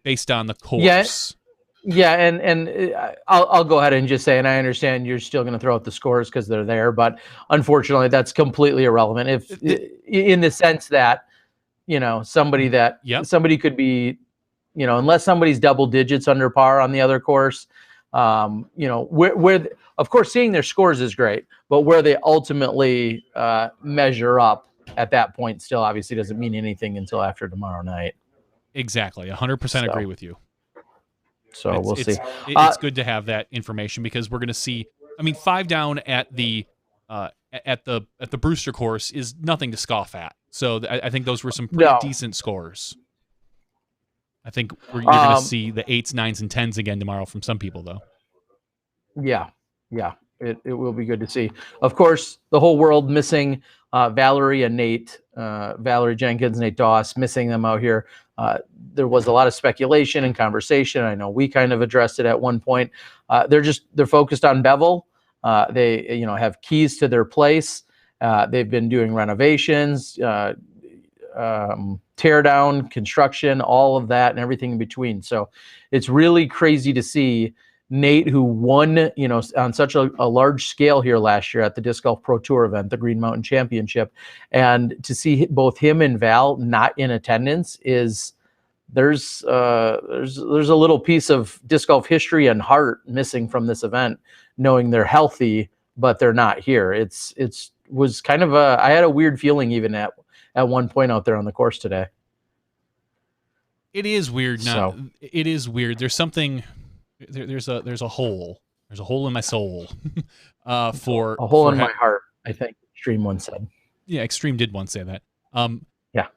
A: based on the course.
B: Yeah, and I'll go ahead and just say, and I understand you're still going to throw out the scores because they're there, but unfortunately, that's completely irrelevant. In the sense that somebody could be, unless somebody's double digits under par on the other course, where of course seeing their scores is great, but where they ultimately measure up at that point still obviously doesn't mean anything until after tomorrow night.
A: Exactly, 100% agree with you.
B: So we'll see.
A: It's good to have that information because we're going to see. I mean, 5 down at the Brewster course is nothing to scoff at. So I think those were some pretty decent scores. I think you're going to see the 8s, 9s, and 10s again tomorrow from some people, though.
B: Yeah, it will be good to see. Of course, the whole world missing Valerie and Nate, Valerie Jenkins, Nate Doss, missing them out here. There was a lot of speculation and conversation. I know we kind of addressed it at one point. They're focused on Bevel. They have keys to their place. They've been doing renovations, tear down, construction, all of that and everything in between. So it's really crazy to see Nate, who won, on such a large scale here last year at the Disc Golf Pro Tour event, the Green Mountain Championship, and to see both him and Val not in attendance there's a little piece of disc golf history and heart missing from this event, knowing they're healthy but they're not here. It was kind of I had a weird feeling even at one point out there on the course today.
A: It is weird. It is weird. There's something. There's a hole. There's a hole in my soul. For
B: a hole in my heart, I think Extreme once said.
A: Yeah, Extreme did once say that.
B: Yeah.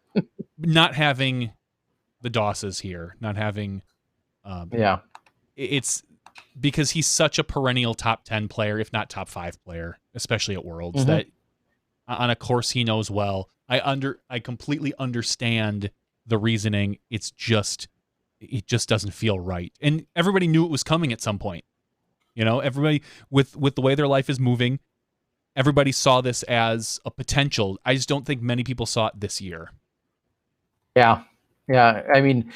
A: Not having the Dosses here, not having. It's because he's such a perennial top 10 player, if not top 5 player, especially at Worlds, that on a course he knows well. I completely understand the reasoning. It just doesn't feel right. And everybody knew it was coming at some point. Everybody with the way their life is moving, everybody saw this as a potential. I just don't think many people saw it this year.
B: Yeah. I mean,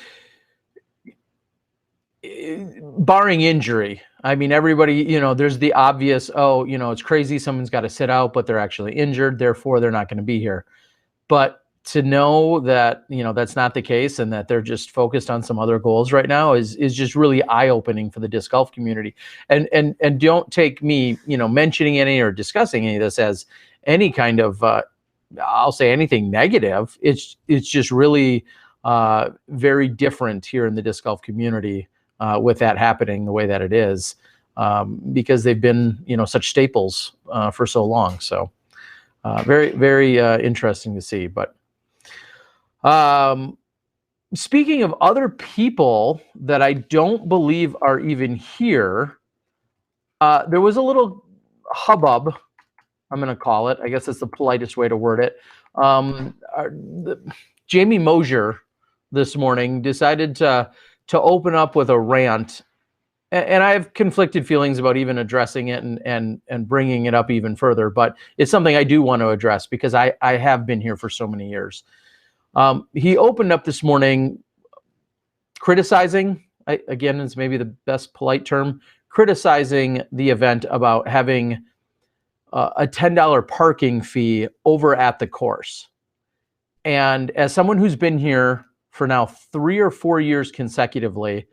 B: barring injury, everybody, there's the obvious, it's crazy. Someone's got to sit out, but they're actually injured. Therefore, they're not going to be here. But to know that, that's not the case and that they're just focused on some other goals right now is just really eye-opening for the disc golf community. And don't take me, mentioning any or discussing any of this as any kind of, I'll say anything negative. It's just really very different here in the disc golf community with that happening the way that it is, because they've been, such staples for so long. So very, very interesting to see. But speaking of other people that I don't believe are even here, there was a little hubbub, I'm going to call it. I guess that's the politest way to word it. Jamie Mosier this morning decided to open up with a rant, and I have conflicted feelings about even addressing it and bringing it up even further, but it's something I do want to address because I have been here for so many years. He opened up this morning criticizing, again, it's maybe the best polite term, criticizing the event about having a $10 parking fee over at the course. And as someone who's been here for now 3 or 4 years consecutively,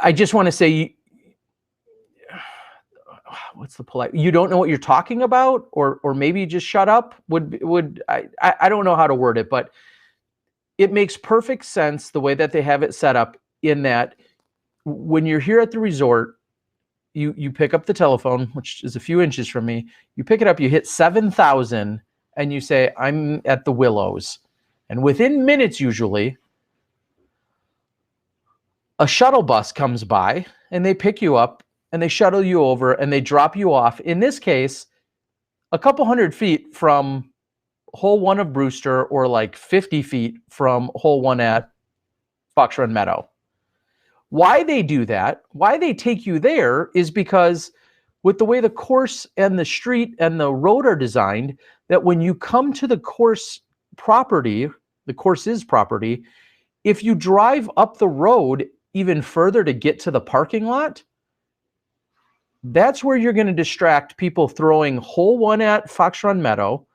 B: I just want to say, what's the polite? You don't know what you're talking about, or maybe just shut up. I don't know how to word it, but it makes perfect sense the way that they have it set up. In that, when you're here at the resort, you pick up the telephone, which is a few inches from me. You pick it up, you hit 7,000, and you say, "I'm at the Willows," And within minutes, usually, a shuttle bus comes by and they pick you up and they shuttle you over and they drop you off. In this case, a couple 100 feet from hole 1 of Brewster, or like 50 feet from hole 1 at Fox Run Meadow. Why they do that, why they take you there, is because with the way the course and the street and the road are designed, that when you come to the course property, the course's property, if you drive up the road even further to get to the parking lot, that's where you're going to distract people throwing hole 1 at Fox Run Meadow,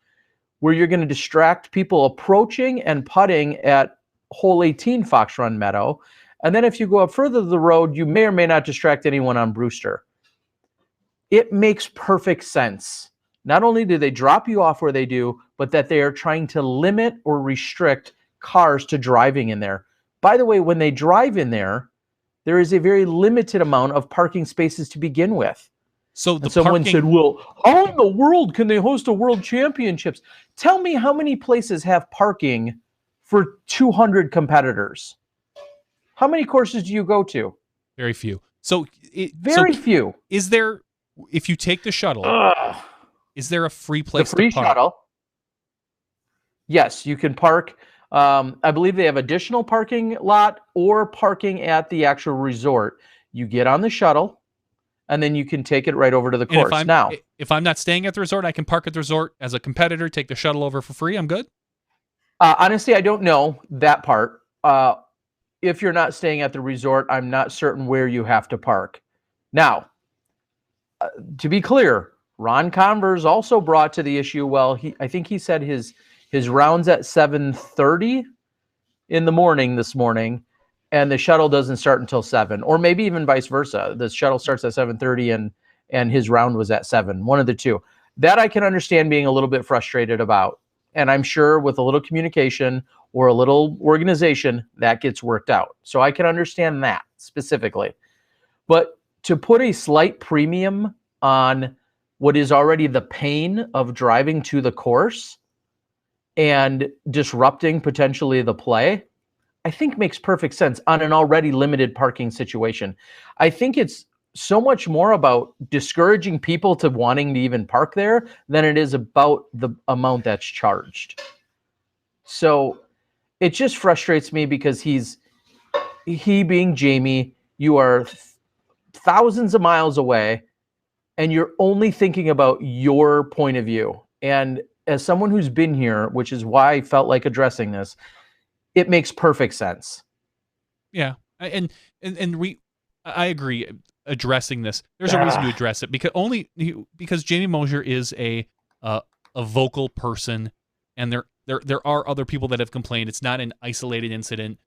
B: where you're going to distract people approaching and putting at hole 18 Fox Run Meadow. And then if you go up further the road, you may or may not distract anyone on Brewster. It makes perfect sense. Not only do they drop you off where they do, but that they are trying to limit or restrict cars to driving in there. By the way, when they drive in there, there is a very limited amount of parking spaces to begin with.
A: So
B: someone said, well, how in the world can they host a world championships? Tell me how many places have parking for 200 competitors. How many courses do you go to?
A: Very few. So
B: very few.
A: Is there, if you take the shuttle, is there a free place
B: to park? The free shuttle. Yes, you can park. I believe they have additional parking lot or parking at the actual resort. You get on the shuttle, and then you can take it right over to the course.
A: If I'm not staying at the resort, I can park at the resort as a competitor, take the shuttle over for free. I'm good.
B: Honestly, I don't know that part. If you're not staying at the resort, I'm not certain where you have to park. Now, to be clear, Ron Converse also brought to the issue, well, I think he said his round's at 7:30 in the morning this morning, and the shuttle doesn't start until 7, or maybe even vice versa. The shuttle starts at 7:30 and his round was at 7, one of the two. That I can understand being a little bit frustrated about. And I'm sure with a little communication or a little organization, that gets worked out. So I can understand that specifically. But to put a slight premium on what is already the pain of driving to the course and disrupting potentially the play, I think makes perfect sense on an already limited parking situation. I think it's so much more about discouraging people to wanting to even park there than it is about the amount that's charged. So it just frustrates me because he being Jamie, you are thousands of miles away and you're only thinking about your point of view. And as someone who's been here, which is why I felt like addressing this, it makes perfect sense.
A: Yeah. And I agree. Addressing this, there's a reason to address it because Jamie Mosier is a vocal person, and there are other people that have complained. It's not an isolated incident.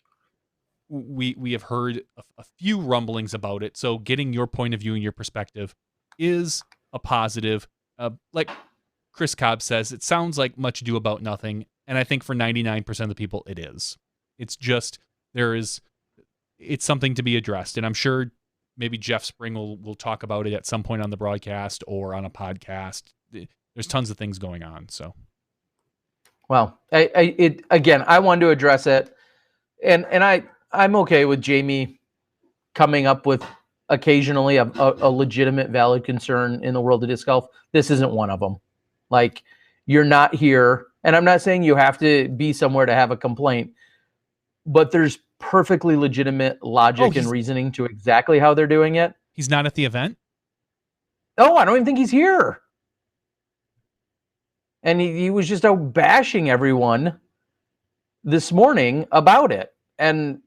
A: We have heard a few rumblings about it. So getting your point of view and your perspective is a positive. Like Chris Cobb says, it sounds like much ado about nothing, and I think for 99% of the people, it is. It's just it's something to be addressed, and I'm sure. Maybe Jeff Spring will talk about it at some point on the broadcast or on a podcast. There's tons of things going on. So, well,
B: I wanted to address it, and I'm okay with Jamie coming up with occasionally a legitimate, valid concern in the world of disc golf. This isn't one of them. Like, you're not here, and I'm not saying you have to be somewhere to have a complaint, but there's perfectly legitimate logic and reasoning to exactly how they're doing it.
A: He's not at the event?
B: No, I don't even think he's here. And he was just out bashing everyone this morning about it. And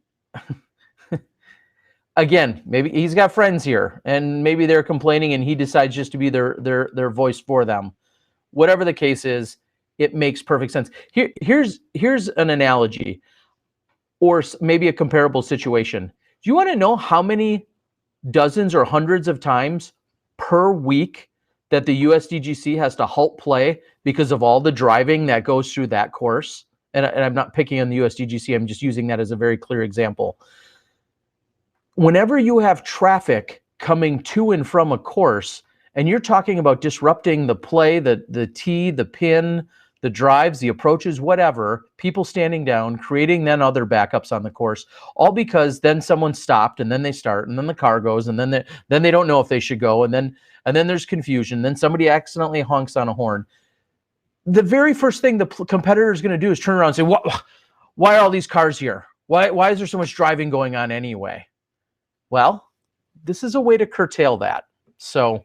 B: again, maybe he's got friends here and maybe they're complaining and he decides just to be their voice for them. Whatever the case is, it makes perfect sense. Here's an analogy. Or maybe a comparable situation. Do you want to know how many dozens or hundreds of times per week that the USDGC has to halt play because of all the driving that goes through that course? And I'm not picking on the USDGC. I'm just using that as a very clear example. Whenever you have traffic coming to and from a course, and you're talking about disrupting the play, the tee, the pin, the drives, the approaches, whatever, people standing down, creating then other backups on the course, all because then someone stopped and then they start and then the car goes and then they don't know if they should go and then there's confusion. Then somebody accidentally honks on a horn. The very first thing the competitor is going to do is turn around and say, why are all these cars here? Why is there so much driving going on anyway? Well, this is a way to curtail that. So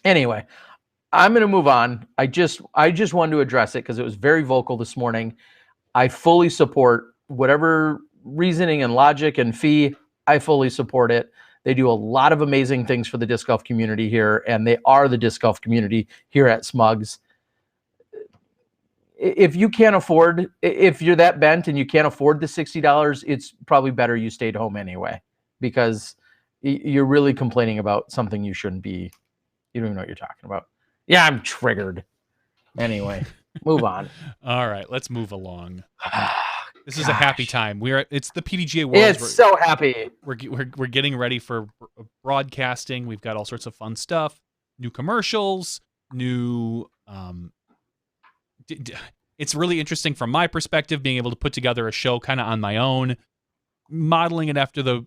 B: anyway, I'm going to move on. I just wanted to address it because it was very vocal this morning. I fully support whatever reasoning and logic and fee. I fully support it. They do a lot of amazing things for the disc golf community here, and they are the disc golf community here at Smugs. If you can't afford, if you're that bent and you can't afford the $60, it's probably better you stayed home anyway, because you're really complaining about something you shouldn't be. You don't even know what you're talking about. Yeah, I'm triggered. Anyway, move on.
A: All right, let's move along. This is a happy time. It's the PDGA Worlds.
B: It's so happy.
A: We're getting ready for broadcasting. We've got all sorts of fun stuff, new commercials, new. It's really interesting from my perspective, being able to put together a show kind of on my own, modeling it after the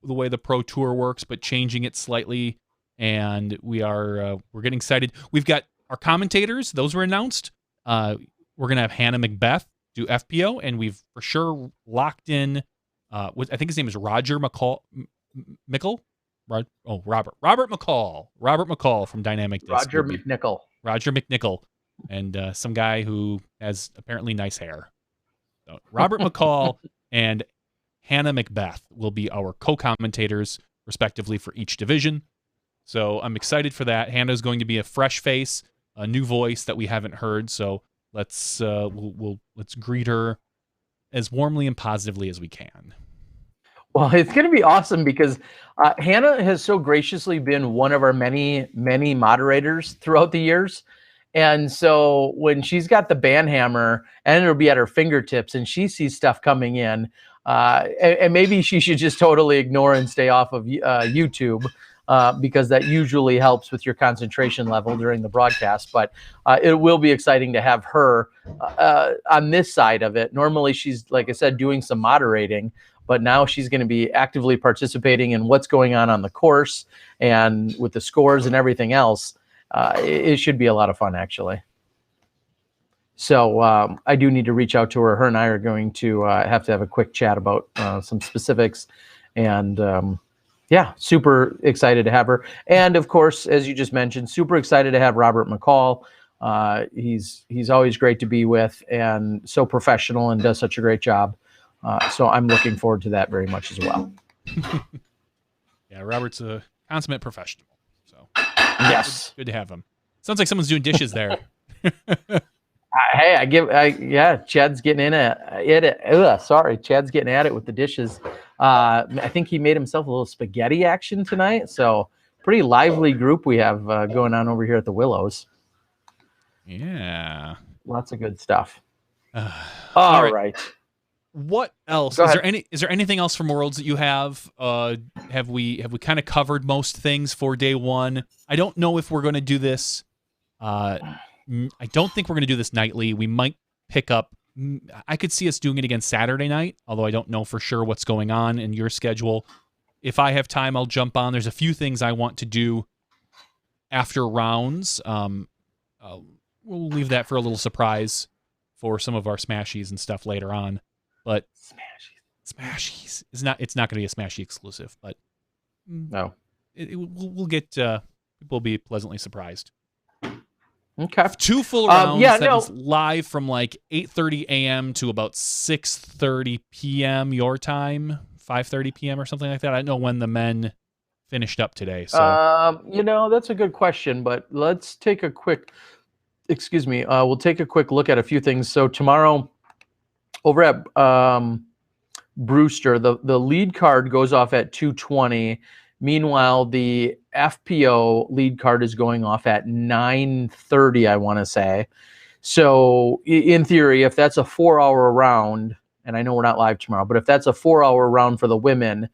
A: way the Pro Tour works, but changing it slightly. And we're getting excited. We've got our commentators; those were announced. We're gonna have Hannah Macbeth do FPO, and we've for sure locked in. I think his name is Roger McCall. Robert McCall from Dynamic Disc.
B: Roger McNichol, and some
A: guy who has apparently nice hair. So Robert McCall and Hannah Macbeth will be our co-commentators, respectively, for each division. So I'm excited for that. Hannah's going to be a fresh face, a new voice that we haven't heard. So let's greet her as warmly and positively as we can.
B: Well, it's going to be awesome because Hannah has so graciously been one of our many, many moderators throughout the years. And so when she's got the band hammer and it'll be at her fingertips and she sees stuff coming in, and maybe she should just totally ignore and stay off of YouTube, because that usually helps with your concentration level during the broadcast. But it will be exciting to have her on this side of it. Normally she's, like I said, doing some moderating, but now she's going to be actively participating in what's going on the course and with the scores and everything else. It should be a lot of fun, actually. So I do need to reach out to her. Her and I are going to have a quick chat about some specifics. And yeah, super excited to have her. And of course, as you just mentioned, super excited to have Robert McCall. He's always great to be with and so professional and does such a great job. So I'm looking forward to that very much as well.
A: Yeah, Robert's a consummate professional. So
B: yes,
A: good to have him. Sounds like someone's doing dishes there.
B: Hey, Chad's getting in it. Chad's getting at it with the dishes. I think he made himself a little spaghetti action tonight. So pretty lively group we have going on over here at the Willows.
A: Yeah,
B: lots of good stuff. All right.
A: What else? Is there anything else from Worlds that you have? Have we kind of covered most things for day one? I don't know if we're going to do this. I don't think we're going to do this nightly. We might pick up. I could see us doing it again Saturday night, although I don't know for sure what's going on in your schedule. If I have time, I'll jump on. There's a few things I want to do after rounds. We'll leave that for a little surprise for some of our Smashies and stuff later on. But Smashies is not. It's not going to be a Smashie exclusive, but
B: no,
A: we'll get. People will be pleasantly surprised.
B: Okay.
A: 2 full rounds. Is live from like 8:30 a.m. to about 6:30 p.m. your time, 5:30 p.m. or something like that. I don't know when the men finished up today. So
B: that's a good question, but let's take a quick. Excuse me. We'll take a quick look at a few things. So tomorrow, over at Brewster, the lead card goes off at 2:20. Meanwhile, the FPO lead card is going off at 9:30, I want to say. So in theory, if that's a 4-hour round, and I know we're not live tomorrow, but if that's a 4-hour round for the women,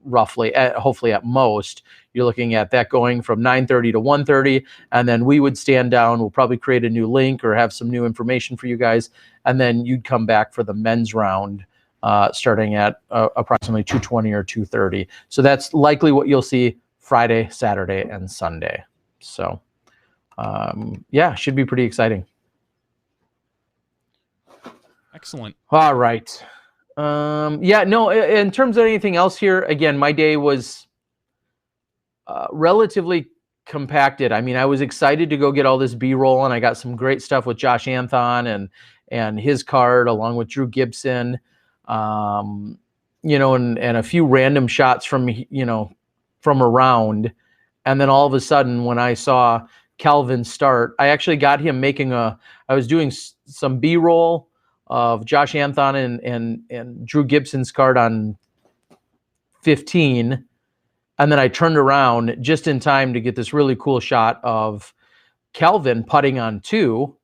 B: roughly, hopefully at most. You're looking at that going from 9:30 to 1:30, and then we would stand down. We'll probably create a new link or have some new information for you guys, and then you'd come back for the men's round starting at approximately 2:20 or 2:30. So that's likely what you'll see Friday, Saturday, and Sunday. So yeah, should be pretty exciting.
A: Excellent.
B: All right. Yeah, no, in terms of anything else here, again, my day was relatively compacted. I mean, I was excited to go get all this B-roll, and I got some great stuff with Josh Anthon and his card, along with Drew Gibson, you know, and a few random shots from, you know, from around. And then all of a sudden, when I saw Calvin start, I actually got him making I was doing some B-roll of Josh Anthon and Drew Gibson's card on 15. And then I turned around just in time to get this really cool shot of Calvin putting on 2.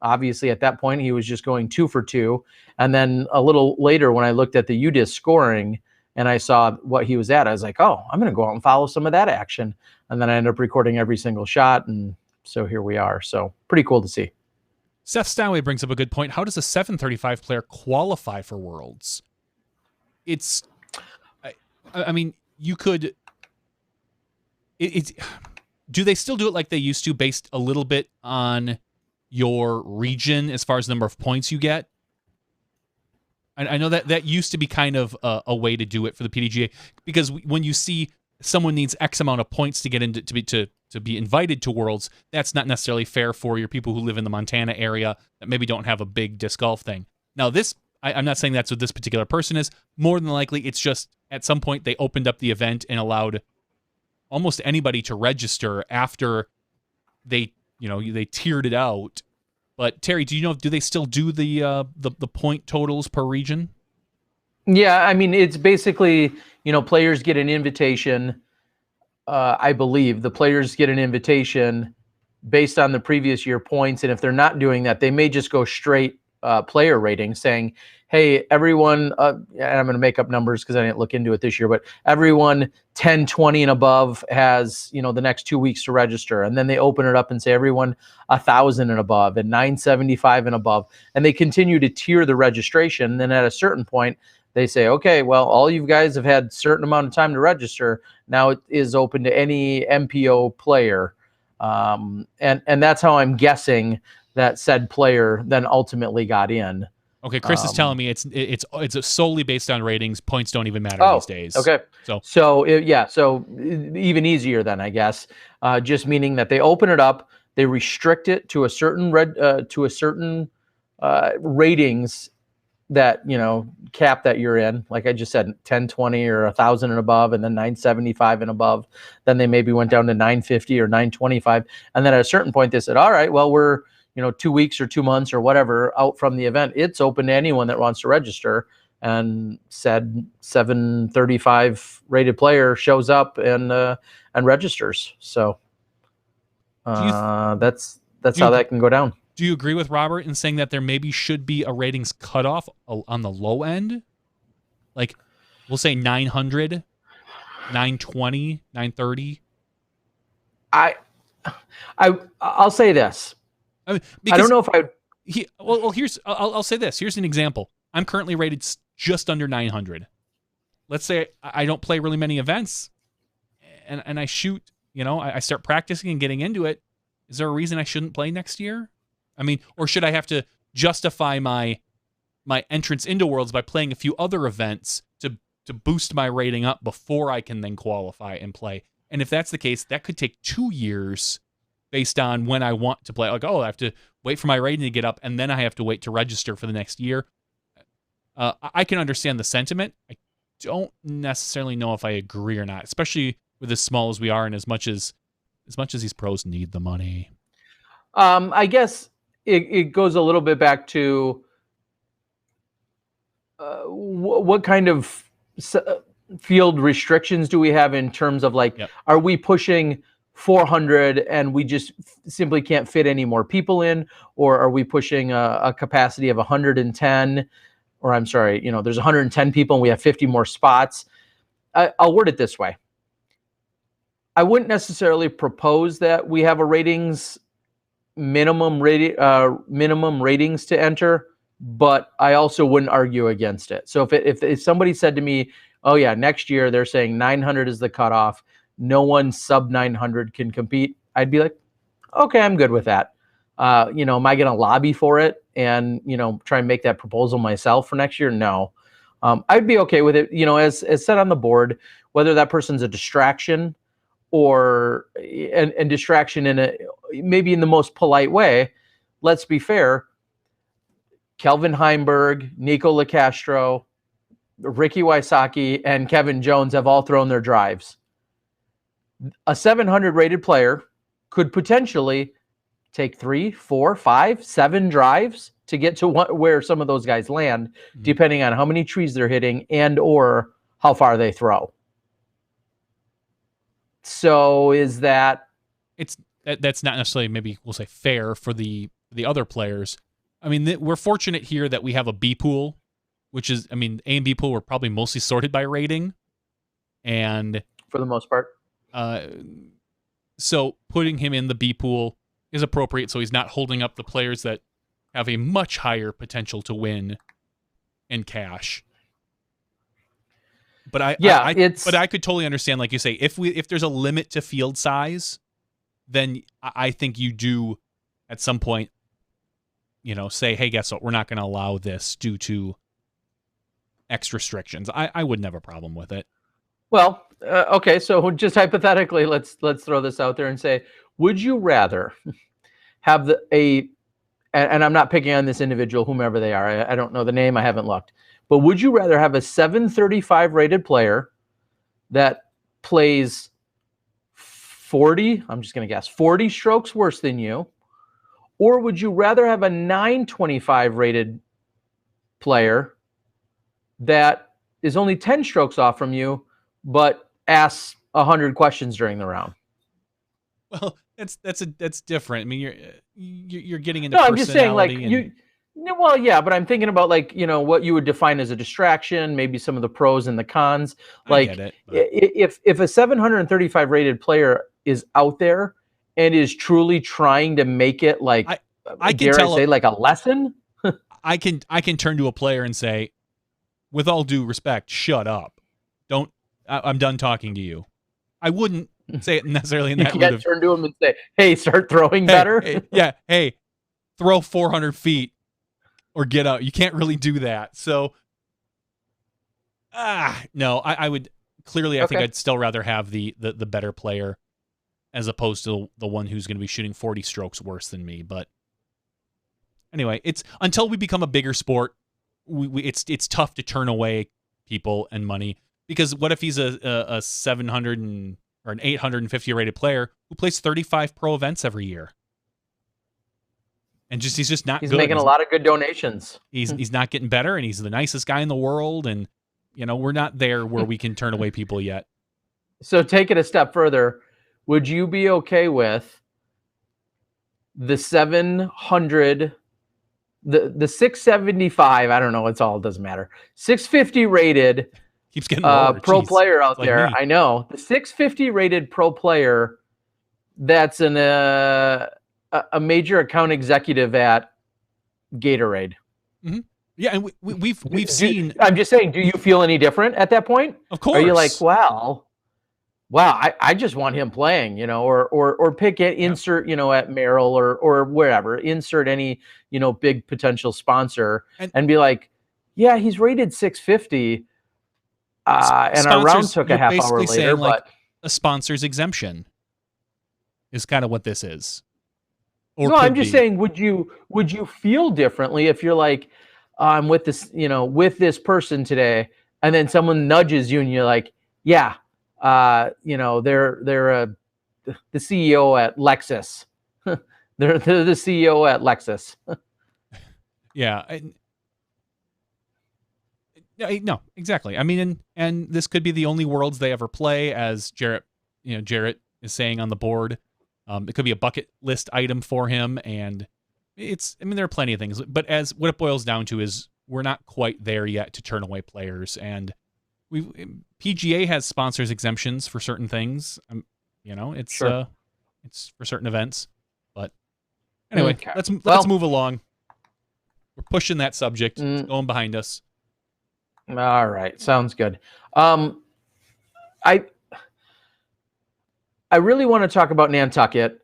B: Obviously, at that point, he was just going 2 for 2. And then a little later, when I looked at the UDIS scoring and I saw what he was at, I was like, oh, I'm going to go out and follow some of that action. And then I ended up recording every single shot. And so here we are. So pretty cool to see.
A: Seth Steinway brings up a good point. How does a 735 player qualify for Worlds? It's, I mean, you could, do they still do it like they used to, based a little bit on your region as far as the number of points you get? I know that used to be kind of a way to do it for the PDGA, because when you see someone needs X amount of points to get into to be invited to Worlds, that's not necessarily fair for your people who live in the Montana area that maybe don't have a big disc golf thing. Now, this, I'm not saying that's what this particular person is. More than likely, it's just at some point they opened up the event and allowed almost anybody to register after they tiered it out. But Terry, do you know, do they still do the point totals per region?
B: Yeah, I mean, it's basically, you know, players get an invitation. I believe the players get an invitation based on the previous year points. And if they're not doing that, they may just go straight player rating, saying, hey, everyone, and I'm going to make up numbers because I didn't look into it this year, but everyone 10, 20 and above has, you know, the next 2 weeks to register. And then they open it up and say everyone 1,000 and above and 975 and above. And they continue to tier the registration. And then at a certain point, they say, okay, well, all you guys have had a certain amount of time to register. Now it is open to any MPO player. And that's how I'm guessing that said player then ultimately got in.
A: Okay, Chris is telling me it's solely based on ratings. Points don't even matter these days.
B: Okay. So even easier then, I guess. Just meaning that they open it up, they restrict it to a certain ratings that, you know, cap that you're in. Like I just said, 10, 20 or 1,000 and above, and then 975 and above. Then they maybe went down to 950 or 925, and then at a certain point they said, all right, well, we're, you know, 2 weeks or 2 months or whatever out from the event. It's open to anyone that wants to register. And said 735 rated player shows up and registers. So that's how that can go down.
A: Do you agree with Robert in saying that there maybe should be a ratings cutoff on the low end? Like, we'll say 900, 920, 930.
B: I'll say this.
A: I mean,
B: I don't know if
A: I'll say this. Here's an example. I'm currently rated just under 900. Let's say I don't play really many events, and I shoot. You know, I start practicing and getting into it. Is there a reason I shouldn't play next year? I mean, or should I have to justify my entrance into Worlds by playing a few other events to boost my rating up before I can then qualify and play? And if that's the case, that could take 2 years based on when I want to play. Like, oh, I have to wait for my rating to get up, and then I have to wait to register for the next year. I can understand the sentiment. I don't necessarily know if I agree or not, especially with as small as we are and as much as these pros need the money.
B: I guess it goes a little bit back to what kind of field restrictions do we have in terms of, like, are we pushing 400 and we just simply can't fit any more people in, or are we pushing a capacity of 110, or I'm sorry, you know, there's 110 people and we have 50 more spots? I'll word it this way. I wouldn't necessarily propose that we have a minimum ratings to enter, but I also wouldn't argue against it. So if somebody said to me, oh yeah, next year they're saying 900 is the cutoff, no one sub 900 can compete, I'd be like, okay, I'm good with that. Am I going to lobby for it and, try and make that proposal myself for next year? No. I'd be okay with it, as said on the board, whether that person's a distraction or and distraction maybe in the most polite way. Let's be fair. Kelvin Heimberg, Nico Castro, Ricky Wysocki, and Kevin Jones have all thrown their drives. A 700 rated player could potentially take 3, 4, 5, 7 drives to get to where some of those guys land, depending on how many trees they're hitting and or how far they throw. So is that
A: that's not necessarily, maybe we'll say, fair for the other players. I mean, we're fortunate here that we have a B pool, which is, I mean, A and B pool were probably mostly sorted by rating, and
B: for the most part.
A: So putting him in the B pool is appropriate, so he's not holding up the players that have a much higher potential to win in cash. But I could totally understand, like you say, if there's a limit to field size, then I think you do at some point, say, hey, guess what? We're not going to allow this due to X restrictions. I wouldn't have a problem with it.
B: Well, okay, so just hypothetically, let's throw this out there and say, would you rather have and I'm not picking on this individual, whomever they are. I don't know the name. I haven't looked. But would you rather have a 735 rated player that plays 40, I'm just going to guess, 40 strokes worse than you? Or would you rather have a 925 rated player that is only 10 strokes off from you, but asks 100 questions during the round?
A: Well, that's different. I mean, you're getting into personality.
B: I'm just saying, like, well, yeah, but I'm thinking about, like, what you would define as a distraction, maybe some of the pros and the cons. Like,
A: I get it,
B: if a 735 rated player is out there and is truly trying to make it, like, I can say, like a lesson.
A: I can turn to a player and say, with all due respect, shut up. I'm done talking to you. I wouldn't say it necessarily in that
B: mood. You can't turn to him and say, hey, start throwing better.
A: Hey, throw 400 feet or get out. You can't really do that. So, no, I would clearly, I think I'd still rather have the better player as opposed to the one who's going to be shooting 40 strokes worse than me. But anyway, it's until we become a bigger sport, it's tough to turn away people and money, because what if he's a 700 or an 850 rated player who plays 35 pro events every year, and he's just not good.
B: He's making a lot of good donations.
A: He's not getting better, and he's the nicest guy in the world, and we're not there where we can turn away people yet.
B: So take it a step further. Would you be okay with the 700, the 675? I don't know. It doesn't matter. 650 rated.
A: Keeps getting lower.
B: Pro player out there.
A: Me.
B: I know. The 650 rated pro player that's a major account executive at Gatorade.
A: Mm-hmm. Yeah, and we've seen.
B: I'm just saying, do you feel any different at that point?
A: Of course.
B: Are you like, wow, I just want him playing, or pick it, insert, at Merrill or wherever, insert any, big potential sponsor and be like, yeah, he's rated 650. And our round took a half hour later,
A: saying,
B: but
A: like, a sponsor's exemption is kind of what this is.
B: No, I'm just saying, would you feel differently if you're like, I'm with this, with this person today, and then someone nudges you and you're like, yeah, they're the CEO at Lexus. they're the CEO at Lexus.
A: Yeah. No, exactly. I mean, and this could be the only Worlds they ever play, as Jarrett is saying on the board. It could be a bucket list item for him, and there are plenty of things, but as what it boils down to is we're not quite there yet to turn away players, and PGA has sponsors exemptions for certain things. It's
B: Sure.
A: it's for certain events. But anyway,
B: Okay.
A: let's move along. We're pushing that subject. It's going behind us.
B: All right, sounds good. I really want to talk about Nantucket.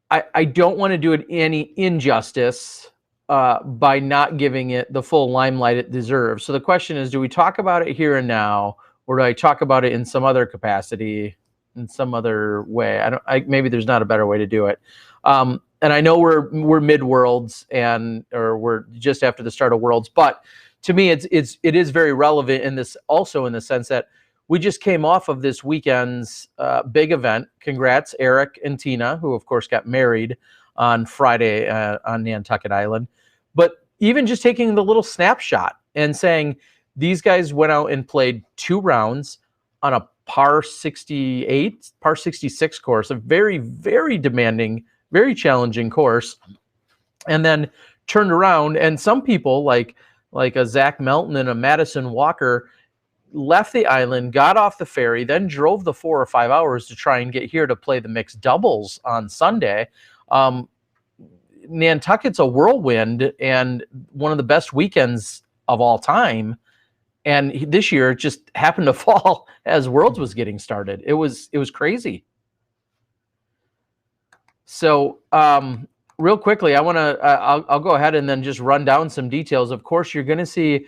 B: I don't want to do it any injustice by not giving it the full limelight it deserves. So the question is, do we talk about it here and now, or do I talk about it in some other capacity, in some other way? Maybe there's not a better way to do it. And I know we're mid Worlds or we're just after the start of Worlds, but to me, it is very relevant in this, also in the sense that we just came off of this weekend's big event. Congrats, Eric and Tina, who of course got married on Friday on Nantucket Island. But even just taking the little snapshot and saying these guys went out and played 2 rounds on a par 68, par 66 course, a very, very demanding, very challenging course, and then turned around. And some people like a Zach Melton and a Madison Walker left the island, got off the ferry, then drove the 4 or 5 hours to try and get here to play the mixed doubles on Sunday. Nantucket's a whirlwind and one of the best weekends of all time. And this year it just happened to fall as Worlds was getting started. It was crazy. So real quickly, I'll go ahead and then just run down some details. Of course, you're going to see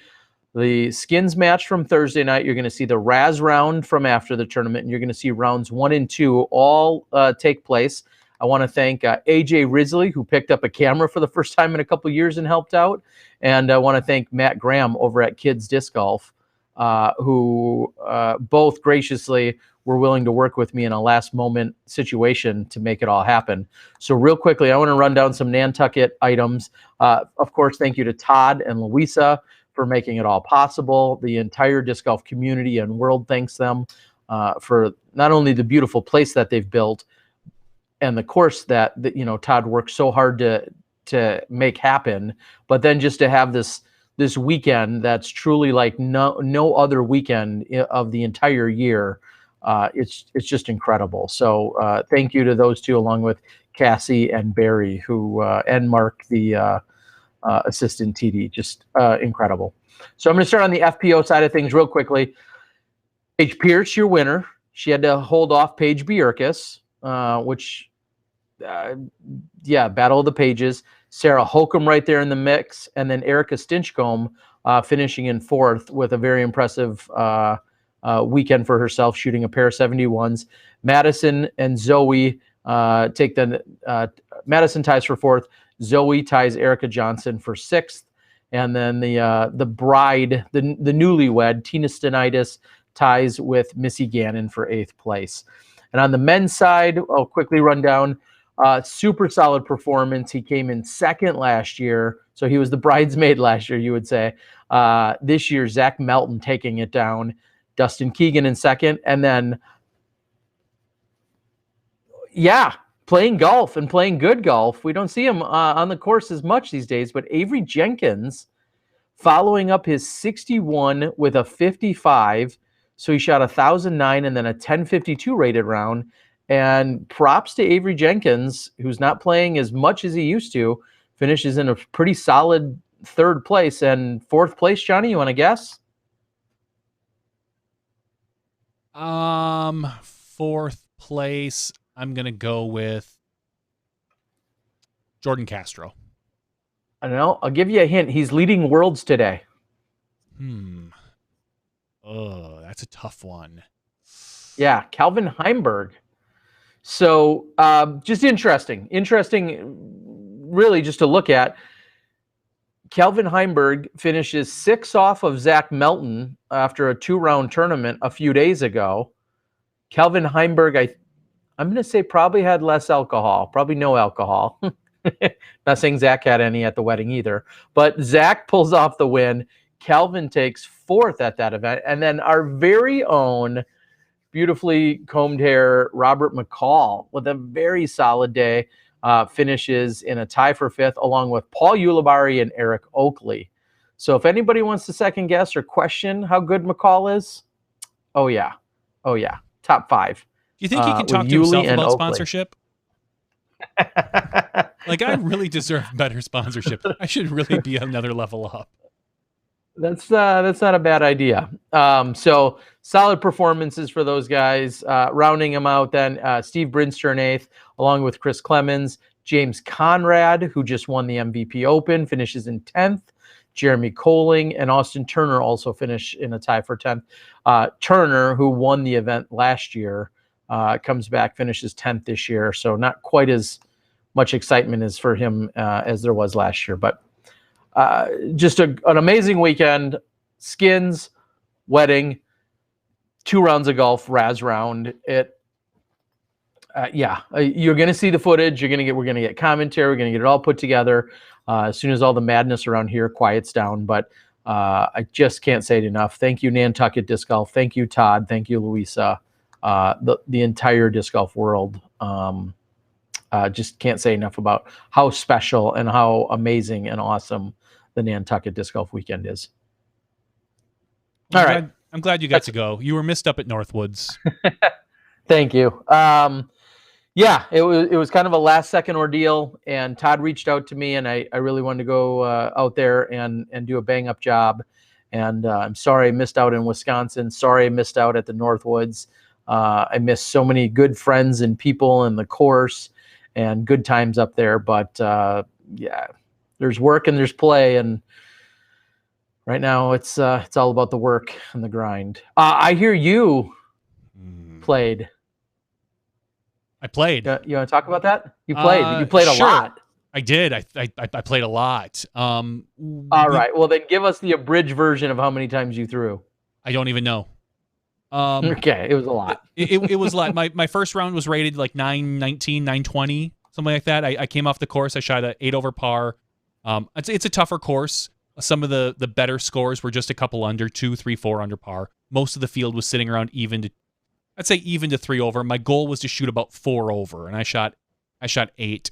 B: the skins match from Thursday night. You're going to see the Raz round from after the tournament, and you're going to see rounds 1 and 2 all take place. I want to thank AJ Risley, who picked up a camera for the first time in a couple of years and helped out. And I want to thank Matt Graham over at Kids Disc Golf, who both graciously were willing to work with me in a last moment situation to make it all happen. So real quickly, I want to run down some Nantucket items. Of course, thank you to Todd and Louisa for making it all possible. The entire disc golf community and world thanks them for not only the beautiful place that they've built and the course that Todd worked so hard to make happen, but then just to have this weekend that's truly like no other weekend of the entire year. It's just incredible. So thank you to those two, along with Cassie and Barry, who and Mark, the assistant TD, just incredible. So I'm going to start on the FPO side of things real quickly. Paige Pierce, your winner. She had to hold off Paige Bjerkes, which, battle of the pages. Sarah Holcomb right there in the mix, and then Erica Stinchcomb finishing in 4th with a very impressive weekend for herself, shooting a pair of 71s. Madison and Zoe take Madison ties for 4th. Zoe ties Erica Johnson for 6th. And then the bride, the newlywed, Tina Stenitis, ties with Missy Gannon for 8th place. And on the men's side, I'll quickly run down. Super solid performance. He came in 2nd last year. So he was the bridesmaid last year, you would say. This year, Zach Melton taking it down. Dustin Keegan in 2nd. And then, playing golf and playing good golf. We don't see him on the course as much these days, but Avery Jenkins following up his 61 with a 55. So he shot 1,009 and then a 1052 rated round. And props to Avery Jenkins, who's not playing as much as he used to, finishes in a pretty solid 3rd place. And 4th place, Johnny, you want to guess?
A: 4th place, I'm going to go with Jordan Castro.
B: I don't know. I'll give you a hint. He's leading Worlds today.
A: Oh, that's a tough one.
B: Yeah, Calvin Heimberg. So just interesting, really, just to look at. Calvin Heimberg finishes 6 off of Zach Melton after a 2-round tournament a few days ago. Calvin Heimberg, I'm going to say probably had less alcohol, probably no alcohol. Not saying Zach had any at the wedding either, but Zach pulls off the win. Calvin takes 4th at that event. And then our very own beautifully combed hair, Robert McCall, with a very solid day, finishes in a tie for 5th, along with Paul Ulibarri and Eric Oakley. So if anybody wants to second guess or question how good McCall is, oh yeah, top 5.
A: Do you think he can
B: with
A: talk to himself
B: Yulee and
A: about
B: Oakley.
A: sponsorship? Like, I really deserve better sponsorship. I should really be another level up.
B: That's not a bad idea. So solid performances for those guys. Rounding them out, then Steve Brinster in 8th, along with Chris Clemens. James Conrad, who just won the MVP Open, finishes in 10th. Jeremy Coling and Austin Turner also finish in a tie for 10th. Turner, who won the event last year, comes back, finishes 10th this year. So not quite as much excitement as for him as there was last year. But just an amazing weekend. Skins, wedding, 2 rounds of golf, Raz round. You're going to see the footage. We're going to get commentary. We're going to get it all put together as soon as all the madness around here quiets down. But I just can't say it enough. Thank you, Nantucket Disc Golf. Thank you, Todd. Thank you, Louisa. The entire disc golf world. Just can't say enough about how special and how amazing and awesome the Nantucket Disc Golf weekend is.
A: I'm glad you got to go. You were missed up at Northwoods.
B: Thank you. Yeah, it was kind of a last second ordeal, and Todd reached out to me, and I really wanted to go out there and do a bang up job. And I'm sorry I missed out in Wisconsin. Sorry I missed out at the Northwoods. I missed so many good friends and people in the course and good times up there. But yeah, there's work and there's play, and right now it's all about the work and the grind. I hear you played.
A: I played.
B: You want to talk about that? You played. You played a lot.
A: I did. I played a lot.
B: All right. Well, then give us the abridged version of how many times you threw.
A: I don't even know.
B: Okay, it was a lot.
A: It was a lot. My first round was rated like 919, 920, something like that. I came off the course. I shot an 8 over par. It's a tougher course. Some of the better scores were just a couple under, 2, 3, 4 under par. Most of the field was sitting around even to 3 over. My goal was to shoot about 4 over, and I shot 8.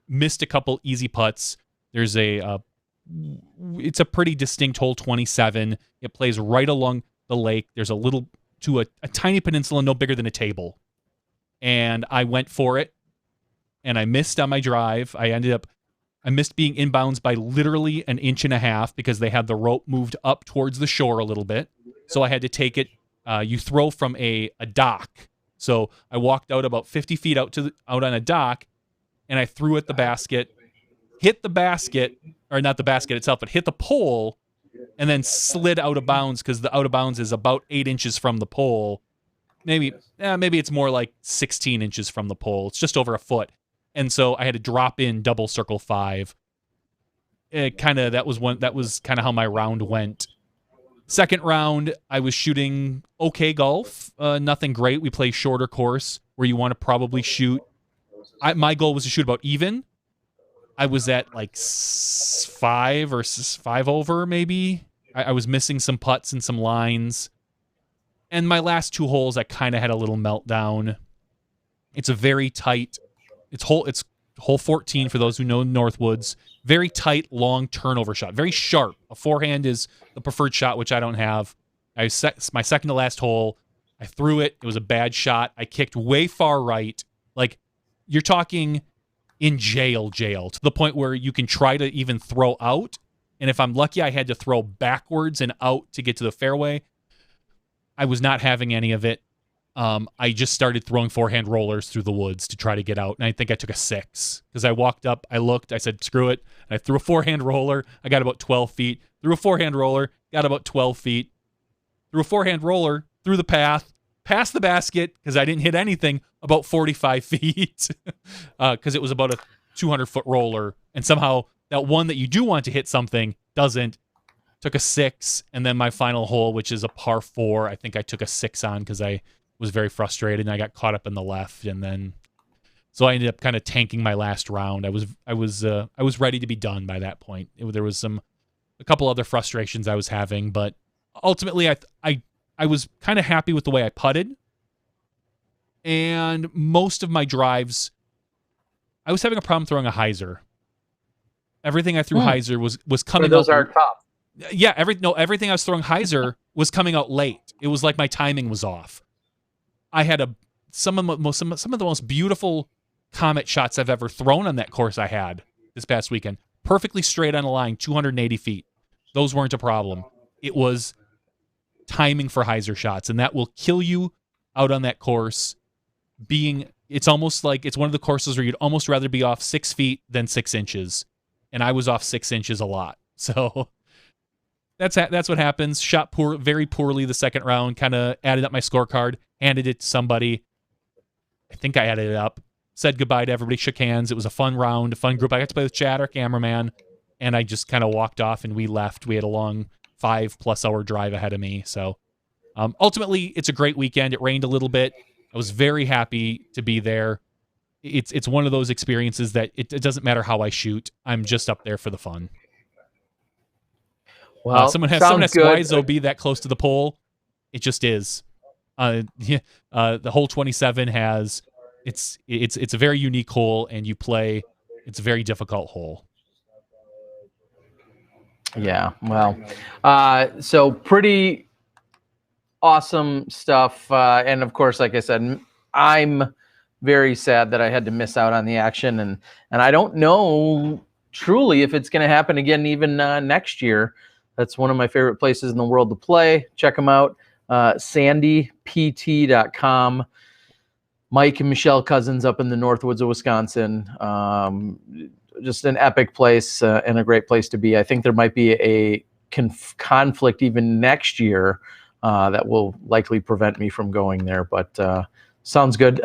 A: Missed a couple easy putts. There's it's a pretty distinct hole 27. It plays right along the lake. There's a tiny peninsula no bigger than a table. And I went for it, and I missed on my drive. I missed being inbounds by literally 1.5 inches because they had the rope moved up towards the shore a little bit. So I had to take it. You throw from a dock. So I walked out about 50 feet out on a dock, and I threw at the basket, hit the basket, or not the basket itself, but hit the pole, and then slid out of bounds because the out of bounds is about 8 inches from the pole. Maybe it's more like 16 inches from the pole. It's just over a foot. And so I had to drop in double circle 5. That was kind of how my round went. Second round, I was shooting okay golf, nothing great. We play shorter course where you want to probably shoot. My goal was to shoot about even. I was at like 5 or 5 over maybe. I was missing some putts and some lines. And my last 2 holes, I kind of had a little meltdown. It's a very tight. It's hole 14 for those who know Northwoods. Very tight, long turnover shot. Very sharp. A forehand is the preferred shot, which I don't have. My second to last hole. I threw it. It was a bad shot. I kicked way far right. Like, you're talking in jail, to the point where you can try to even throw out. And if I'm lucky, I had to throw backwards and out to get to the fairway. I was not having any of it. I just started throwing forehand rollers through the woods to try to get out, and I think I took a 6 because I walked up, I looked, I said, screw it, and I threw a forehand roller. I got about 12 feet. Threw a forehand roller, got about 12 feet. Threw a forehand roller through the path, past the basket because I didn't hit anything, about 45 feet because it was about a 200-foot roller, and somehow that one that you do want to hit something doesn't. Took a 6, and then my final hole, which is a par 4, I think I took a 6 on because I was very frustrated, and I got caught up in the left, and then so I ended up kind of tanking my last round. I was ready to be done by that point. There was a couple other frustrations I was having, but ultimately I was kind of happy with the way I putted, and most of my drives I was having a problem throwing a hyzer. Everything I threw hyzer was coming
B: those
A: out.
B: are tough.
A: Yeah, everything I was throwing hyzer was coming out late. It was like my timing was off. I had some of the most beautiful comet shots I've ever thrown on that course I had this past weekend. Perfectly straight on a line, 280 feet. Those weren't a problem. It was timing for hyzer shots, and that will kill you out on that course. It's almost like it's one of the courses where you'd almost rather be off 6 feet than 6 inches. And I was off 6 inches a lot. So that's what happens. Shot very poorly the second round, kind of added up my scorecard, handed it to somebody. I think I added it up. Said goodbye to everybody, shook hands. It was a fun round, a fun group. I got to play with Chad, our cameraman, and I just kind of walked off and we left. We had a long 5+ hour drive ahead of me. So ultimately, it's a great weekend. It rained a little bit. I was very happy to be there. It's one of those experiences that it doesn't matter how I shoot. I'm just up there for the fun.
B: Well,
A: someone asked why is OB that close to the pole? It just is. The hole 27 has it's a very unique hole, and it's a very difficult hole.
B: Yeah, well, so pretty awesome stuff, and of course, like I said, I'm very sad that I had to miss out on the action, and I don't know truly if it's going to happen again even next year. That's one of my favorite places in the world to play. Check them out, sandypt.com. Mike and Michelle Cousins up in the Northwoods of Wisconsin. Just an epic place and a great place to be. I think there might be a conflict even next year that will likely prevent me from going there, but sounds good.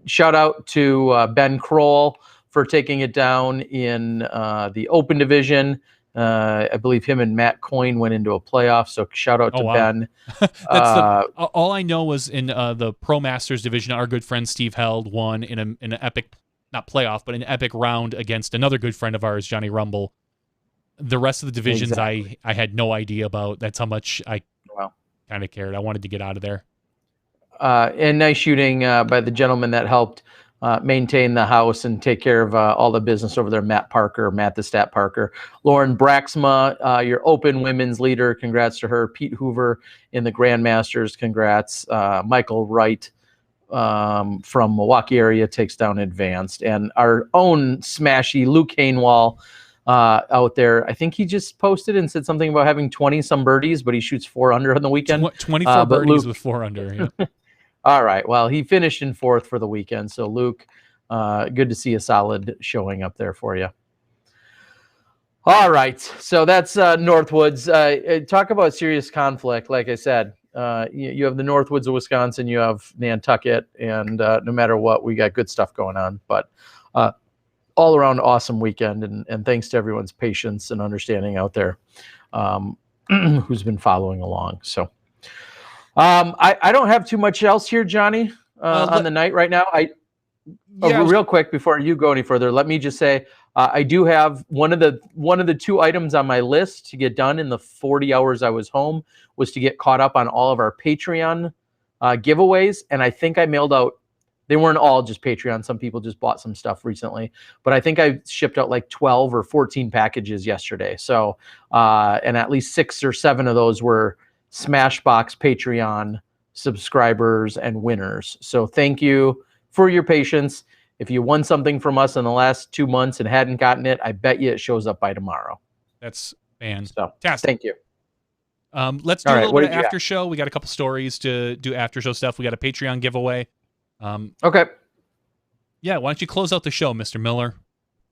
B: Shout out to Ben Kroll for taking it down in the Open Division. I believe him and Matt Coyne went into a playoff, so shout out to Ben.
A: All I know was in the Pro Masters division, our good friend Steve Held won in an epic, not playoff, but an epic round against another good friend of ours, Johnny Rumble. The rest of the divisions I had no idea about. That's how much I kind of cared. I wanted to get out of there.
B: And nice shooting by the gentleman that helped maintain the house and take care of all the business over there, Matt the Stat Parker. Lauren Braxma, your Open women's leader, congrats to her. Pete Hoover in the Grandmasters, congrats. Michael Wright from Milwaukee area takes down Advanced. And our own smashy Luke Hainwall out there, I think he just posted and said something about having 20-some birdies, but he shoots 4 under on the weekend.
A: 24 birdies with 4 under, yeah.
B: All right. Well, he finished in 4th for the weekend. So, Luke, good to see a solid showing up there for you. All right. So that's Northwoods. Talk about serious conflict. Like I said, you have the Northwoods of Wisconsin, you have Nantucket, and no matter what, we got good stuff going on. But all around awesome weekend, and thanks to everyone's patience and understanding out there who's been following along. So. I don't have too much else here, Johnny, on the night right now. Real quick before you go any further, let me just say I do have one of the 2 items on my list to get done in the 40 hours I was home was to get caught up on all of our Patreon giveaways, and I think I mailed out. They weren't all just Patreon. Some people just bought some stuff recently, but I think I shipped out like 12 or 14 packages yesterday. So, and at least 6 or 7 of those were SmashBox Patreon subscribers and winners. So thank you for your patience. If you won something from us in the last 2 months and hadn't gotten it, I bet you it shows up by tomorrow.
A: That's fantastic.
B: So, thank you.
A: Let's do a little bit of after show. We got a couple stories to do after show stuff. We got a Patreon giveaway.
B: Okay.
A: Yeah, why don't you close out the show, Mr. Miller?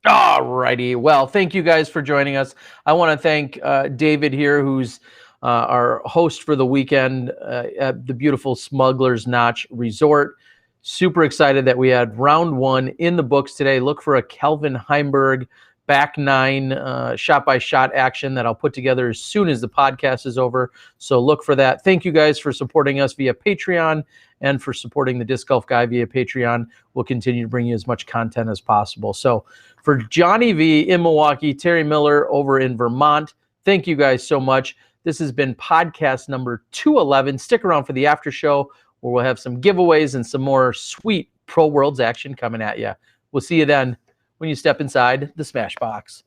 B: All righty. Well, thank you guys for joining us. I want to thank David here, who's our host for the weekend at the beautiful Smugglers Notch Resort. Super excited that we had round 1 in the books today. Look for a Kelvin Heimberg back 9 shot-by-shot action that I'll put together as soon as the podcast is over. So look for that. Thank you guys for supporting us via Patreon and for supporting the Disc Golf Guy via Patreon. We'll continue to bring you as much content as possible. So for Johnny V in Milwaukee, Terry Miller over in Vermont, thank you guys so much. This has been podcast number 211. Stick around for the after show where we'll have some giveaways and some more sweet Pro Worlds action coming at you. We'll see you then when you step inside the Smash Box.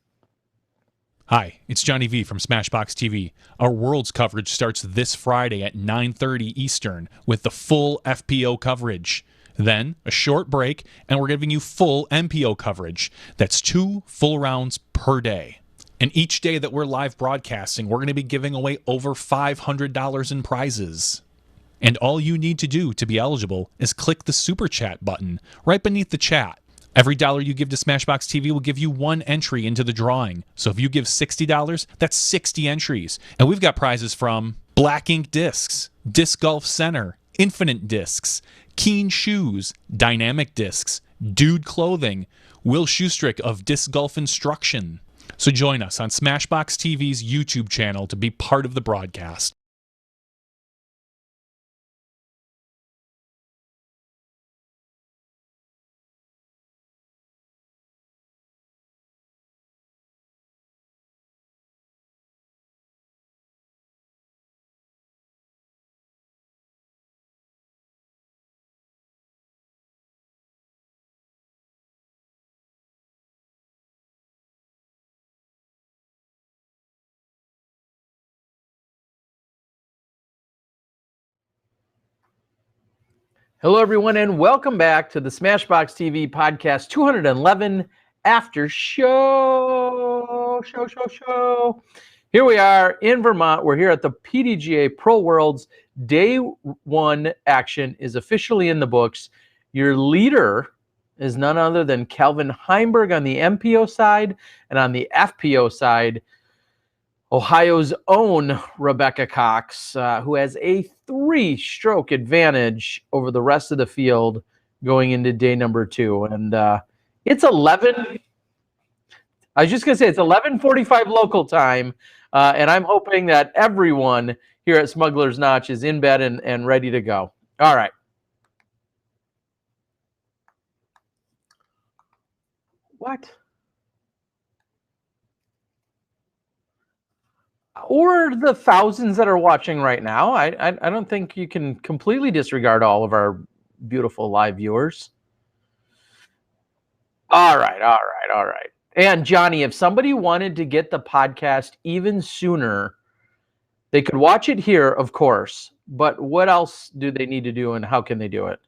A: Hi, it's Johnny V from SmashBoxxTV. Our Worlds coverage starts this Friday at 9:30 Eastern with the full FPO coverage. Then, a short break, and we're giving you full MPO coverage. That's 2 full rounds per day. And each day that we're live broadcasting, we're going to be giving away over $500 in prizes. And all you need to do to be eligible is click the Super Chat button right beneath the chat. Every dollar you give to SmashBoxxTV will give you 1 entry into the drawing. So if you give $60, that's 60 entries. And we've got prizes from Black Ink Discs, Disc Golf Center, Infinite Discs, Keen Shoes, Dynamic Discs, Dude Clothing, Will Shoestrick of Disc Golf Instruction. So join us on SmashBoxxTV's YouTube channel to be part of the broadcast.
B: Hello, everyone, and welcome back to the SmashBoxxTV podcast 211 after show. Here we are in Vermont. We're here at the PDGA Pro Worlds. Day 1 action is officially in the books. Your leader is none other than Calvin Heimberg on the MPO side, and on the FPO side, Ohio's own Rebecca Cox, who has a 3-stroke advantage over the rest of the field going into day number 2. And it's 11. I was just going to say it's 11:45 local time, and I'm hoping that everyone here at Smugglers Notch is in bed and ready to go. All right. What? Or the thousands that are watching right now. I don't think you can completely disregard all of our beautiful live viewers. All right. And Johnny, if somebody wanted to get the podcast even sooner, they could watch it here, of course. But what else do they need to do, and how can they do it?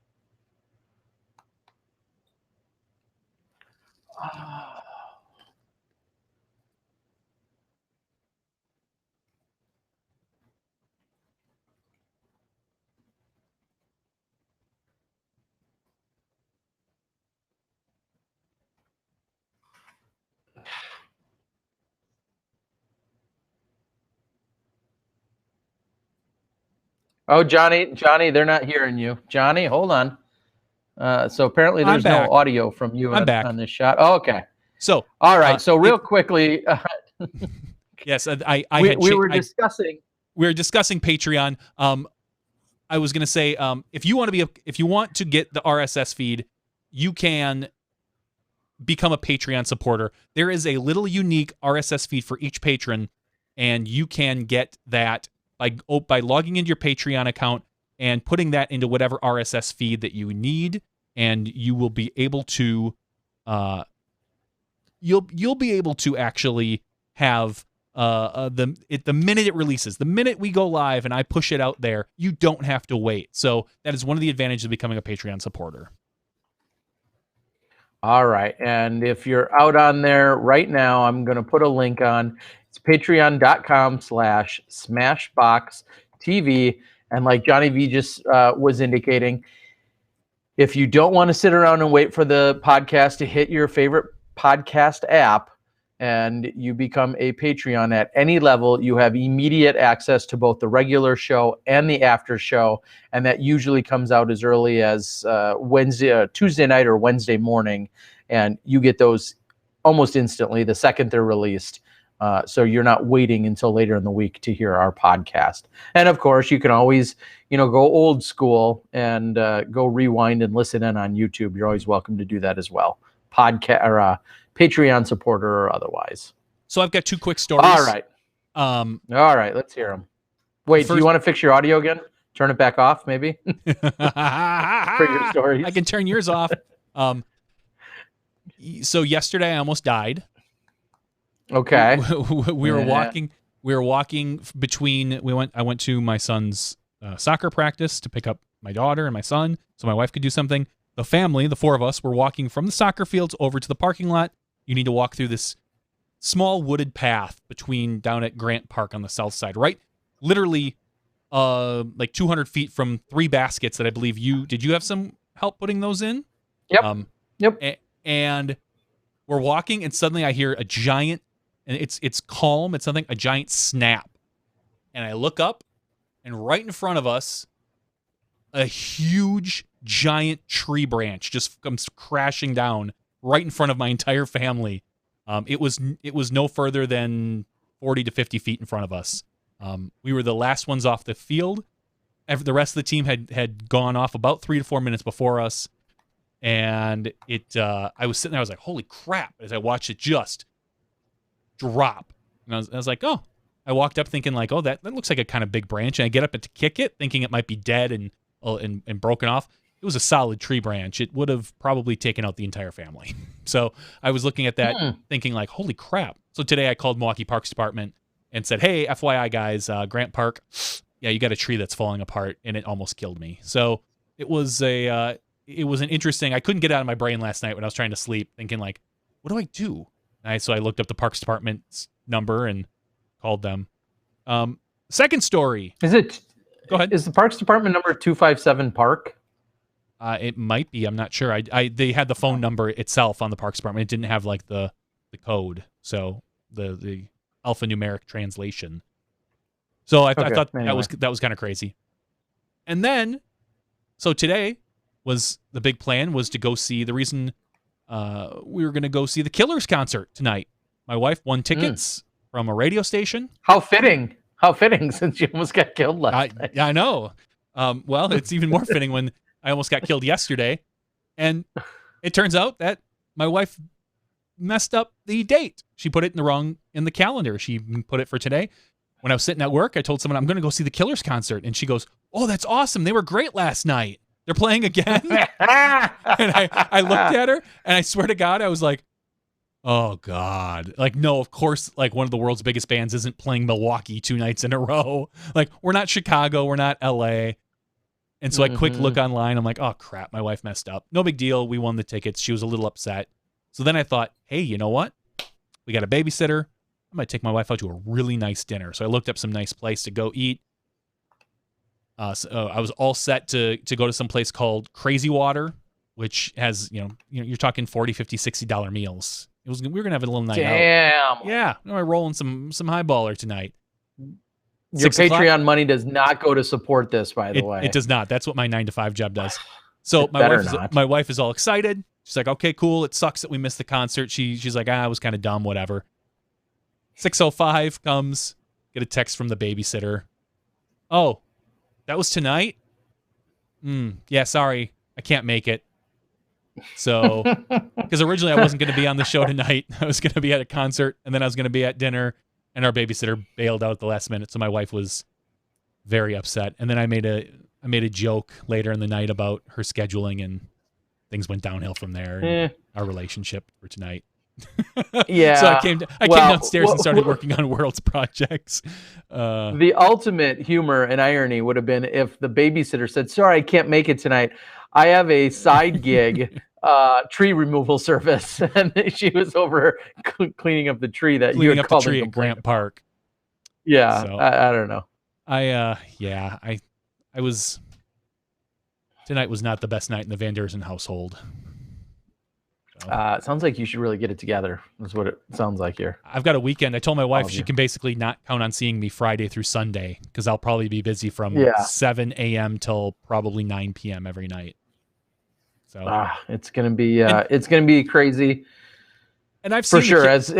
B: Oh, Johnny, they're not hearing you. Johnny, hold on. So apparently there's no audio from you on this shot. Oh, okay.
A: So,
B: all right. So real quickly,
A: yes,
B: we were discussing
A: Patreon. I was going to say, if you want to get the RSS feed, you can become a Patreon supporter. There is a little unique RSS feed for each patron, and you can get that by logging into your Patreon account and putting that into whatever RSS feed that you need, and you will be able to you'll be able to actually have the minute it releases, the minute we go live and I push it out there, you don't have to wait. So that is one of the advantages of becoming a Patreon supporter.
B: All right. And if you're out on there right now, I'm going to put a link on. It's patreon.com/SmashBoxxTV. And like Johnny V just was indicating, if you don't want to sit around and wait for the podcast to hit your favorite podcast app and you become a Patreon at any level, you have immediate access to both the regular show and the after show. And that usually comes out as early as Tuesday night or Wednesday morning. And you get those almost instantly the second they're released. So you're not waiting until later in the week to hear our podcast. And of course, you can always, go old school and go rewind and listen in on YouTube. You're always welcome to do that as well. Podcast or Patreon supporter or otherwise.
A: So I've got 2 quick stories.
B: All right. All right. Let's hear them. Wait, do you want to fix your audio again? Turn it back off, maybe? For your stories.
A: I can turn yours off. So yesterday I almost died.
B: Okay.
A: we were walking. We were walking between. I went to my son's soccer practice to pick up my daughter and my son, so my wife could do something. The family, the four of us, were walking from the soccer fields over to the parking lot. You need to walk through this small wooded path down at Grant Park on the south side, right? Literally, like 200 feet from 3 baskets that I believe did you have some help putting those in?
B: Yep. Yep.
A: And we're walking, and suddenly I hear a giant, and it's calm. It's something, a giant snap, and I look up, and right in front of us, a huge, giant tree branch just comes crashing down right in front of my entire family. It was no further than 40 to 50 feet in front of us. We were the last ones off the field. The rest of the team had gone off about 3 to 4 minutes before us. And I was sitting there, I was like, holy crap, as I watched it just drop. And I was like, oh. I walked up thinking like, oh, that looks like a kind of big branch. And I get up to kick it, thinking it might be dead and broken off. It was a solid tree branch. It would have probably taken out the entire family. So I was looking at that thinking like, holy crap. So today I called Milwaukee Parks Department and said, hey, FYI guys, Grant Park, yeah, you got a tree that's falling apart, and it almost killed me. So it was an interesting, I couldn't get it out of my brain last night when I was trying to sleep, thinking like, what do I do? So I looked up the Parks Department's number and called them. Second story.
B: Is it?
A: Go ahead.
B: Is the Parks Department number 257 Park?
A: It might be. I'm not sure. They had the phone number itself on the Parks Department. It didn't have like the code, so the alphanumeric translation. So I thought anyway. that was kind of crazy. And then, so today was the big plan was to go see the reason we were going to go see the Killers concert tonight. My wife won tickets from a radio station.
B: How fitting! How fitting, since you almost got killed last night.
A: I know. Well, it's even more fitting when I almost got killed yesterday. And it turns out that my wife messed up the date. She put it in the calendar. She put it for today. When I was sitting at work, I told someone, I'm going to go see the Killers concert. And she goes, oh, that's awesome. They were great last night. They're playing again. And I looked at her, and I swear to God, I was like, oh, God. Like, no, of course, like one of the world's biggest bands isn't playing Milwaukee 2 nights in a row. Like, we're not Chicago. We're not LA. And so I quick look online. I'm like, oh, crap. My wife messed up. No big deal. We won the tickets. She was a little upset. So then I thought, hey, you know what? We got a babysitter. I'm going to take my wife out to a really nice dinner. So I looked up some nice place to go eat. So I was all set to go to some place called Crazy Water, which has, you're talking $40, $50, $60 meals. We were going to have a little night out.
B: Damn.
A: Yeah. We're rolling some highballer tonight.
B: Your Patreon money does not go to support this, by the way.
A: It does not. That's what my 9-to-5 job does. So my wife is all excited. She's like, okay, cool. It sucks that we missed the concert. She's like, I was kind of dumb, whatever. 6:05 comes, get a text from the babysitter. Oh, that was tonight? Yeah, sorry. I can't make it. So, because originally I wasn't going to be on the show tonight. I was going to be at a concert, and then I was going to be at dinner, and our babysitter bailed out at the last minute. So my wife was very upset. And then I made a joke later in the night about her scheduling, and things went downhill from there. And our relationship for tonight.
B: Yeah.
A: So I came downstairs and started working on World's projects.
B: The ultimate humor and irony would have been if the babysitter said, sorry, I can't make it tonight. I have a side gig, tree removal service. And she was over cleaning up the tree that you had called
A: at Grant Park.
B: Yeah. So, I don't know.
A: I was, tonight was not the best night in the Van Dersen household.
B: It sounds like you should really get it together. That's what it sounds like here.
A: I've got a weekend. I told my wife she can basically not count on seeing me Friday through Sunday because I'll probably be busy from 7 a.m. till probably 9 p.m. every night. So
B: it's gonna be crazy. And I've seen for sure. As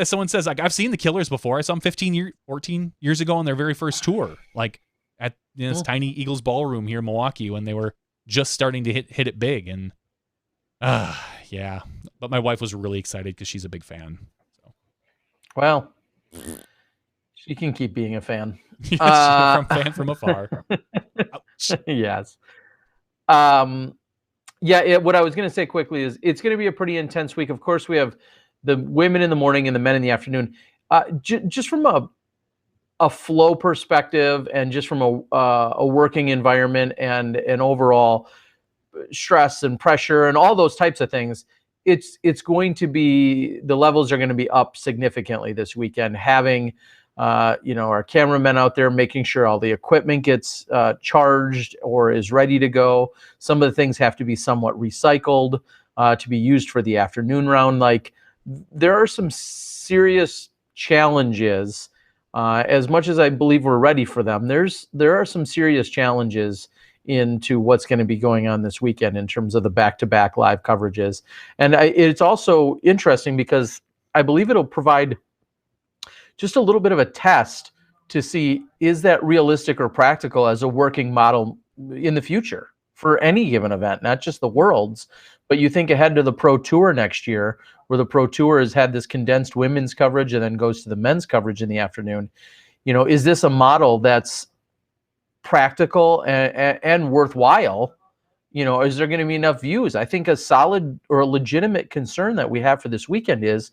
A: someone says, like I've seen the Killers before. I saw them 14 years ago on their very first tour, like at this tiny Eagles ballroom here in Milwaukee when they were just starting to hit it big. And yeah, but my wife was really excited because she's a big fan. So.
B: Well, she can keep being a fan.
A: Yes, fan from afar.
B: Yes. What I was going to say quickly is it's going to be a pretty intense week. Of course, we have the women in the morning and the men in the afternoon. Just from a flow perspective, and just from a working environment and an overall stress and pressure and all those types of things, it's going to be, the levels are going to be up significantly this weekend. Having our cameramen out there, making sure all the equipment gets charged or is ready to go. Some of the things have to be somewhat recycled to be used for the afternoon round. Like, there are some serious challenges. As much as I believe we're ready for them, there are some serious challenges into what's going to be going on this weekend in terms of the back-to-back live coverages. And it's also interesting because I believe it'll provide just a little bit of a test to see, is that realistic or practical as a working model in the future for any given event, not just the Worlds, but you think ahead to the Pro Tour next year, where the Pro Tour has had this condensed women's coverage and then goes to the men's coverage in the afternoon. Is this a model that's practical and worthwhile? Is there going to be enough views? I think a solid or a legitimate concern that we have for this weekend is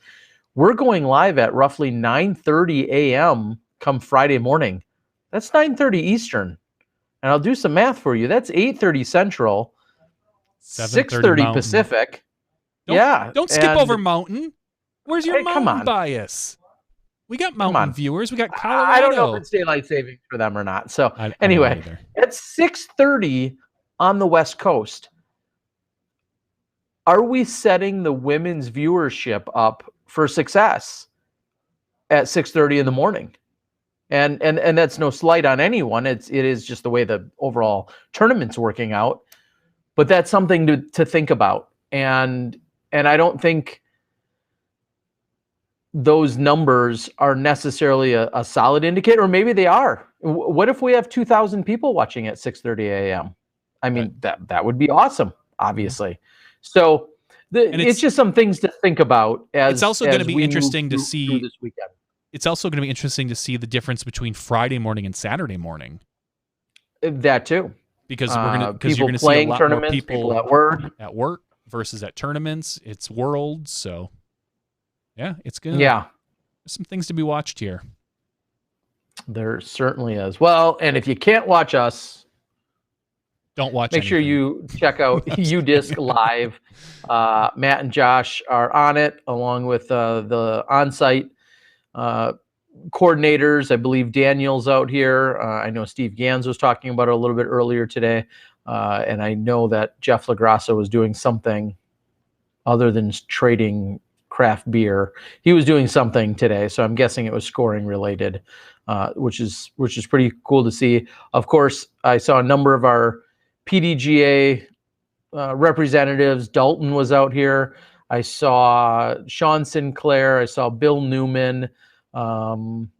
B: we're going live at roughly 9:30 a.m. come Friday morning. That's 9:30 Eastern. And I'll do some math for you. That's 8:30 Central, 6:30 Pacific.
A: Don't skip over Mountain. Where's your Mountain bias? We got Mountain viewers. We got Colorado.
B: I don't know if it's daylight savings for them or not. So anyway, at 6:30 on the West Coast, are we setting the women's viewership up for success at 6:30 in the morning? And that's no slight on anyone. It is just the way the overall tournament's working out. But that's something to think about. And I don't think those numbers are necessarily a solid indicator, or maybe they are. What if we have 2,000 people watching at 6:30 a.m.? I mean, that would be awesome, obviously. So it's just some things to think about.
A: It's also going to be interesting to see
B: this weekend.
A: It's also going to be interesting to see the difference between Friday morning and Saturday morning.
B: That too,
A: because you're going to see a lot more people at work versus at tournaments. It's Worlds, so yeah, it's good.
B: Yeah,
A: there's some things to be watched here.
B: There certainly is. Well, and if you can't watch us,
A: don't watch.
B: Make sure you check out UDisc Live. Matt and Josh are on it, along with the on-site coordinators. I believe Daniel's out here. I know Steve Gans was talking about it a little bit earlier today. And I know that Jeff LaGrassa was doing something other than trading craft beer. He was doing something today, so I'm guessing it was scoring related, which is pretty cool to see. Of course, I saw a number of our PDGA representatives. Dalton was out here. I saw Sean Sinclair. I saw Bill Newman,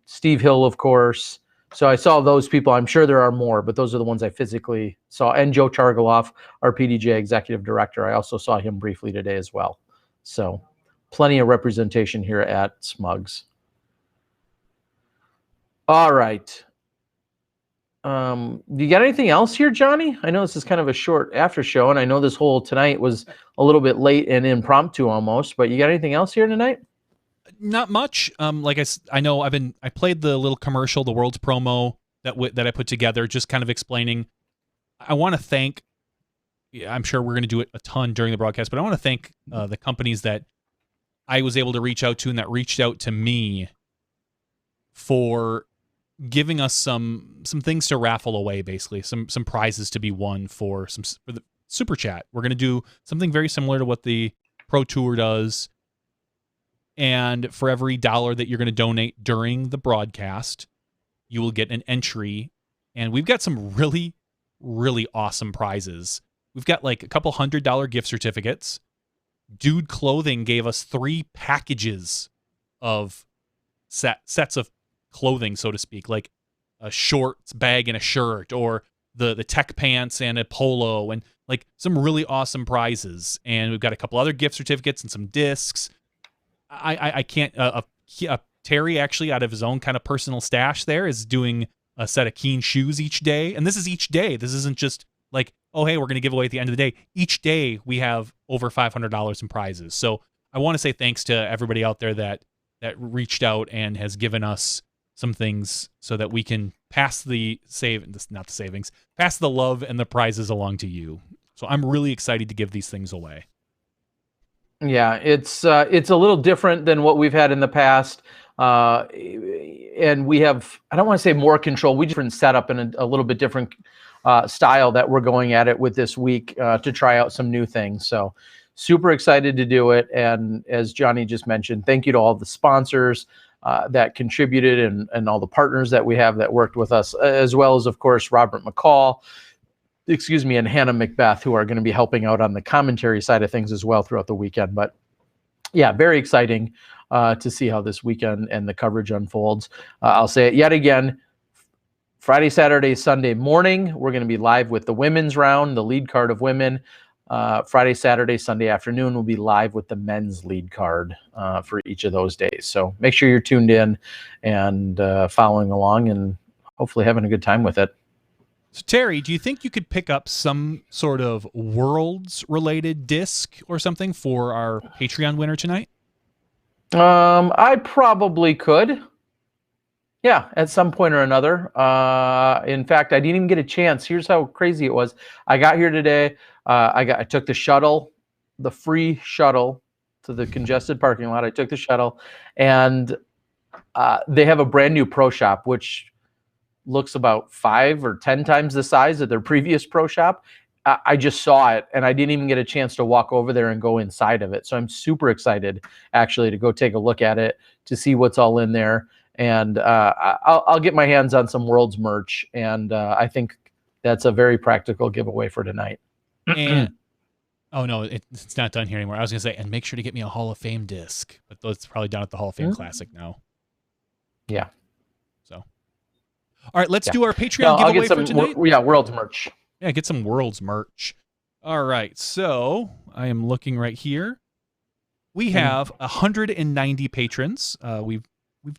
B: Steve Hill, of course. So I saw those people. I'm sure there are more, but those are the ones I physically saw. And Joe Chargaloff, our PDGA executive director. I also saw him briefly today as well. So plenty of representation here at Smugs. All right. You got anything else here, Johnny? I know this is kind of a short after show, and I know this whole tonight was a little bit late and impromptu almost, but you got anything else here tonight?
A: Not much. Like I know I played the little commercial, the World's promo that I put together, just kind of explaining. I want to thank, I'm sure we're going to do it a ton during the broadcast, but I want to thank the companies that I was able to reach out to and that reached out to me for giving us some things to raffle away, basically some prizes to be won for the Super Chat. We're going to do something very similar to what the Pro Tour does. And for every $1 that you're going to donate during the broadcast, you will get an entry. And we've got some really, really awesome prizes. We've got like a couple $100 gift certificates. Dude Clothing gave us 3 packages of sets of clothing, so to speak, like a shorts bag and a shirt, or the tech pants and a polo, and like some really awesome prizes. And we've got a couple other gift certificates and some discs. I can't. Terry actually, out of his own kind of personal stash, there is doing a set of Keen shoes each day, and this is each day. This isn't just like, oh hey, we're going to give away at the end of the day. Each day we have over $500 in prizes. So I want to say thanks to everybody out there that reached out and has given us some things so that we can pass the pass the love and the prizes along to you. So I'm really excited to give these things away.
B: Yeah, it's a little different than what we've had in the past. And we have, I don't want to say more control, we just different setup and a little bit different style that we're going at it with this week to try out some new things. So super excited to do it. And as Johnny just mentioned, thank you to all the sponsors that contributed and all the partners that we have that worked with us, as well as, of course, Robert McCall, and Hannah Macbeth, who are going to be helping out on the commentary side of things as well throughout the weekend. But yeah, very exciting to see how this weekend and the coverage unfolds. I'll say it yet again, Friday, Saturday, Sunday morning, we're going to be live with the women's round, the lead card of women. Friday, Saturday, Sunday afternoon, we'll be live with the men's lead card for each of those days. So make sure you're tuned in and following along and hopefully having a good time with it.
A: So Terry, do you think you could pick up some sort of Worlds-related disc or something for our Patreon winner tonight?
B: I probably could. Yeah, at some point or another. In fact, I didn't even get a chance. Here's how crazy it was. I got here today. I took the shuttle, the free shuttle to the congested parking lot. I took the shuttle, and they have a brand new pro shop, which looks about 5 or 10 times the size of their previous pro shop. I just saw it, and I didn't even get a chance to walk over there and go inside of it. So I'm super excited, actually, to go take a look at it, to see what's all in there. And I'll get my hands on some Worlds merch, and I think that's a very practical giveaway for tonight.
A: And oh no, it's not done here anymore. I was gonna say, and make sure to get me a Hall of Fame disc, but that's probably down at the Hall of Fame Classic now.
B: Yeah.
A: So, all right, let's do our Patreon giveaway for tonight.
B: Worlds merch.
A: Yeah, get some Worlds merch. All right, so I am looking right here. We have 190 patrons. We've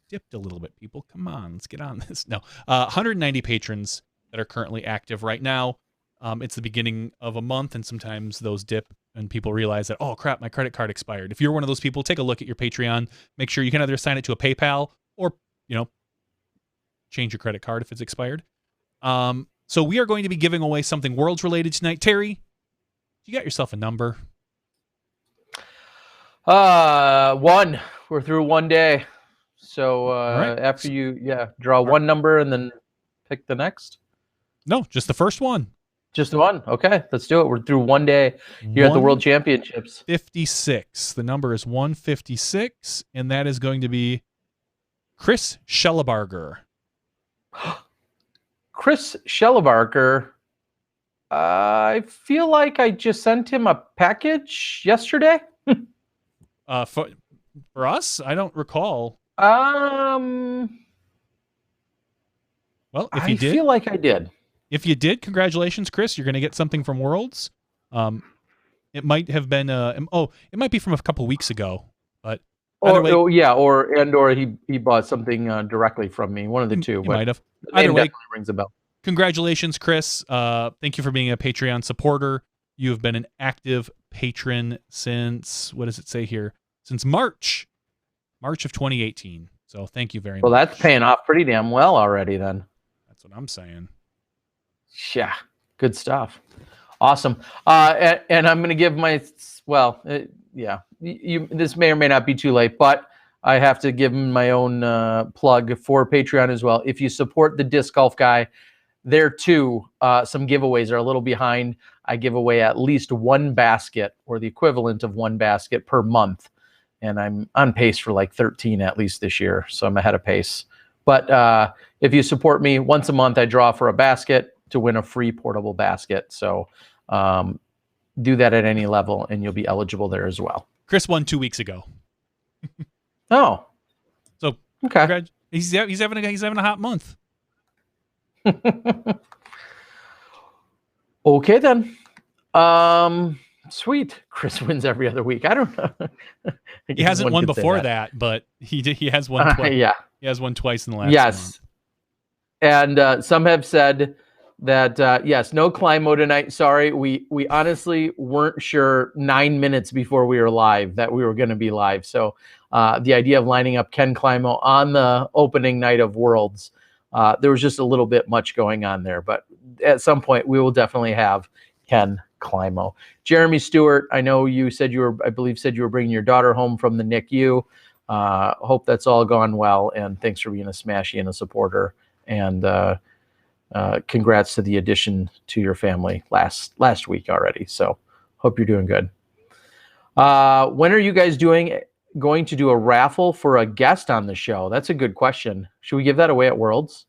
A: dipped a little bit, people. Come on, let's get on this. No, 190 patrons that are currently active right now. It's the beginning of a month, and sometimes those dip, and people realize that, oh, crap, my credit card expired. If you're one of those people, take a look at your Patreon. Make sure you can either assign it to a PayPal or, change your credit card if it's expired. So we are going to be giving away something Worlds-related tonight. Terry, you got yourself a number?
B: 1. We're through 1 day. So
A: right.
B: After you draw one number and then pick the next?
A: No, just the first one.
B: Just the one? Okay, let's do it. We're through 1 day here at the World Championships.
A: 56. The number is 156, and that is going to be Chris Schellebarger.
B: Chris Schellebarger. I feel like I just sent him a package yesterday.
A: For us? I don't recall.
B: Well,
A: if you did,
B: I feel like I did.
A: If you did, congratulations, Chris. You're going to get something from Worlds. It might have been it might be from a couple weeks ago, but
B: or he bought something directly from me. One of the two.
A: He might have. Either way,
B: rings a bell.
A: Congratulations, Chris. Thank you for being a Patreon supporter. You have been an active patron since, what does it say here? Since March of 2018. So thank you very much.
B: Well, that's paying off pretty damn well already then.
A: That's what I'm saying.
B: Yeah, good stuff. Awesome. And I'm going to give this may or may not be too late, but I have to give my own plug for Patreon as well. If you support the Disc Golf Guy, there too, some giveaways are a little behind. I give away at least one basket or the equivalent of one basket per month. And I'm on pace for like 13 at least this year. So I'm ahead of pace. But if you support me once a month, I draw for a basket to win a free portable basket. So do that at any level and you'll be eligible there as well.
A: Chris won 2 weeks ago.
B: Oh.
A: So
B: okay.
A: He's having a hot month.
B: Okay then. Sweet. Chris wins every other week. I don't know.
A: He hasn't won before that, but he has won twice.
B: Yeah.
A: He has won twice in the last month.
B: And some have said that yes, no Climo tonight. Sorry, we honestly weren't sure 9 minutes before we were live that we were going to be live. So the idea of lining up Ken Climo on the opening night of Worlds, there was just a little bit much going on there. But at some point, we will definitely have Ken Climo. Jeremy Stewart, I know you said you were, I believe, said you were bringing your daughter home from the NICU. Hope that's all gone well, and thanks for being a Smashy and a supporter. And congrats to the addition to your family last week already. So hope you're doing good. When are you guys going to do a raffle for a guest on the show? That's a good question. Should we give that away at Worlds?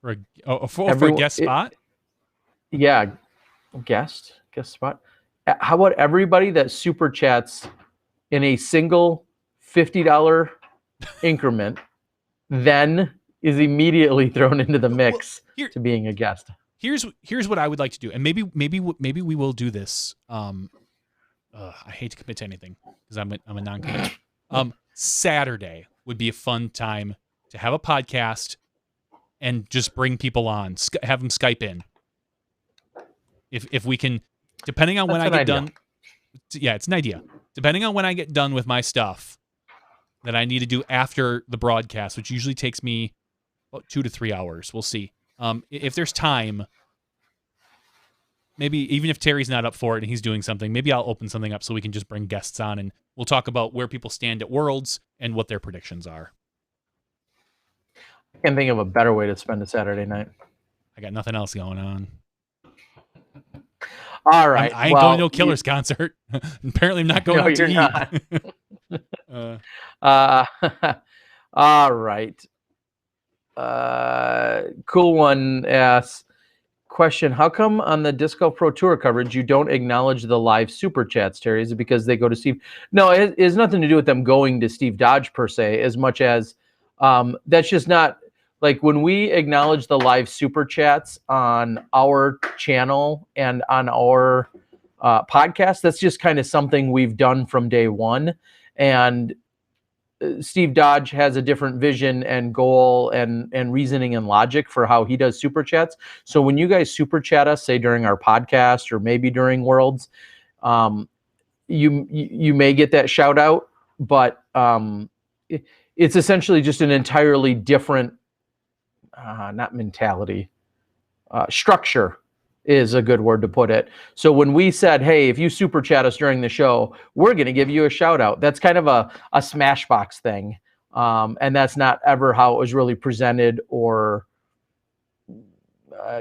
A: For a guest spot?
B: Yeah, guest spot. How about everybody that super chats in a single $50 increment, then is immediately thrown into the mix to being a guest.
A: Here's what I would like to do, and maybe we will do this. I hate to commit to anything because I'm a non-commit. Saturday would be a fun time to have a podcast and just bring people on, have them Skype in. If we can, depending on when I get done. Yeah, it's an idea. Depending on when I get done with my stuff that I need to do after the broadcast, which usually takes me about 2 to 3 hours. We'll see. If there's time, maybe even if Terry's not up for it and he's doing something, maybe I'll open something up so we can just bring guests on and we'll talk about where people stand at Worlds and what their predictions are.
B: I can't think of a better way to spend a Saturday night.
A: I got nothing else going on.
B: All right.
A: I ain't going to no Killers concert. Apparently I'm not going out to eat.
B: All right. Cool one asks, question, how come on the Disc Golf Pro Tour coverage you don't acknowledge the live super chats, Terry? Is it because they go to Steve? No, it has nothing to do with them going to Steve Dodge per se, as much as that's just not, like, when we acknowledge the live super chats on our channel and on our podcast, that's just kind of something we've done from day one. And Steve Dodge has a different vision and goal and reasoning and logic for how he does super chats. So when you guys super chat us, say during our podcast or maybe during Worlds, you may get that shout out, but it's essentially just an entirely different, not mentality, structure is a good word to put it. So when we said, hey, if you super chat us during the show, we're going to give you a shout out. That's kind of a Smashbox thing. And that's not ever how it was really presented or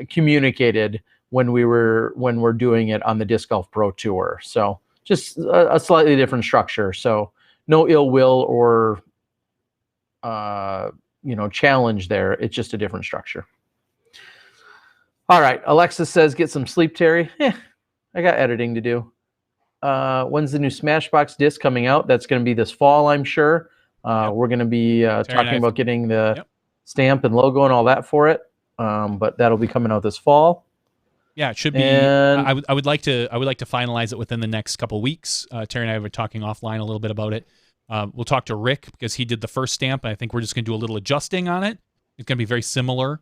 B: communicated when we're doing it on the Disc Golf Pro Tour. So just a slightly different structure. So no ill will or, challenge there. It's just a different structure. All right. Alexa says, get some sleep, Terry. I got editing to do. When's the new Smashbox disc coming out? That's going to be this fall, I'm sure. We're going to be talking about getting the stamp and logo and all that for it. But that'll be coming out this fall.
A: Yeah, it should be. I would like to finalize it within the next couple of weeks. Terry and I were talking offline a little bit about it. We'll talk to Rick because he did the first stamp, and I think we're just going to do a little adjusting on it. It's going to be very similar.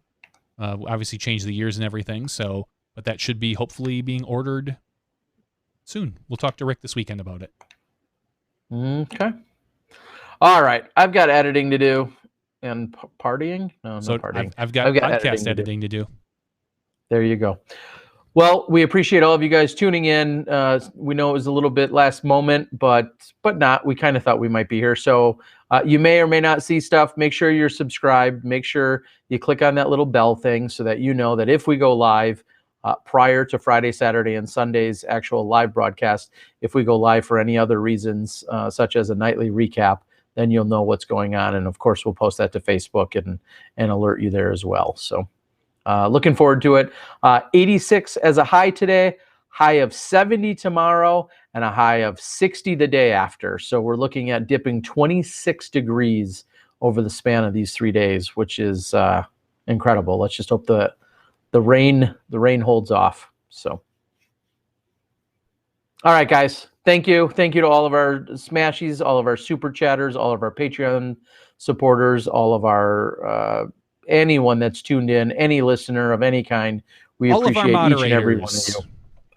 A: Obviously change the years and everything. So, but that should be hopefully being ordered soon. We'll talk to Rick this weekend about it.
B: Okay. All right. I've got editing to do and partying. No,
A: so
B: not partying.
A: I've got podcast editing to do.
B: There you go. Well, we appreciate all of you guys tuning in. We know it was a little bit last moment, but not. We kind of thought we might be here. So you may or may not see stuff. Make sure you're subscribed. Make sure you click on that little bell thing so that you know that if we go live prior to Friday, Saturday, and Sunday's actual live broadcast, if we go live for any other reasons, such as a nightly recap, then you'll know what's going on. And of course, we'll post that to Facebook and alert you there as well. So looking forward to it. 86 as a high today, high of 70 tomorrow, and a high of 60 the day after. So we're looking at dipping 26 degrees over the span of these 3 days, which is incredible. Let's just hope the rain holds off. So, all right, guys. Thank you. Thank you to all of our Smashies, all of our super chatters, all of our Patreon supporters, all of our anyone that's tuned in, any listener of any kind. We
A: All of our
B: appreciate each and every one of
A: moderators.
B: you.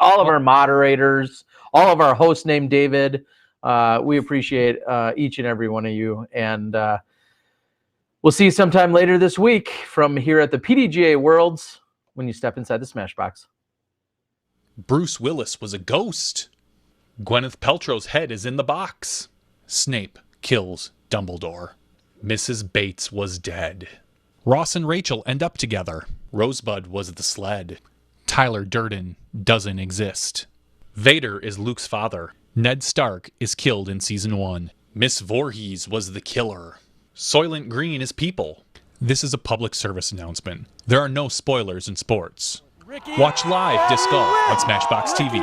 B: All of our moderators, all of our hosts named David. We appreciate each and every one of you. And we'll see you sometime later this week from here at the PDGA Worlds when you step inside the Smashbox.
A: Bruce Willis was a ghost. Gwyneth Paltrow's head is in the box. Snape kills Dumbledore. Mrs. Bates was dead. Ross and Rachel end up together. Rosebud was the sled. Tyler Durden doesn't exist. Vader is Luke's father. Ned Stark is killed in Season 1. Miss Voorhees was the killer. Soylent Green is people. This is a public service announcement. There are no spoilers in sports. Watch live Disc Golf on SmashBoxx TV.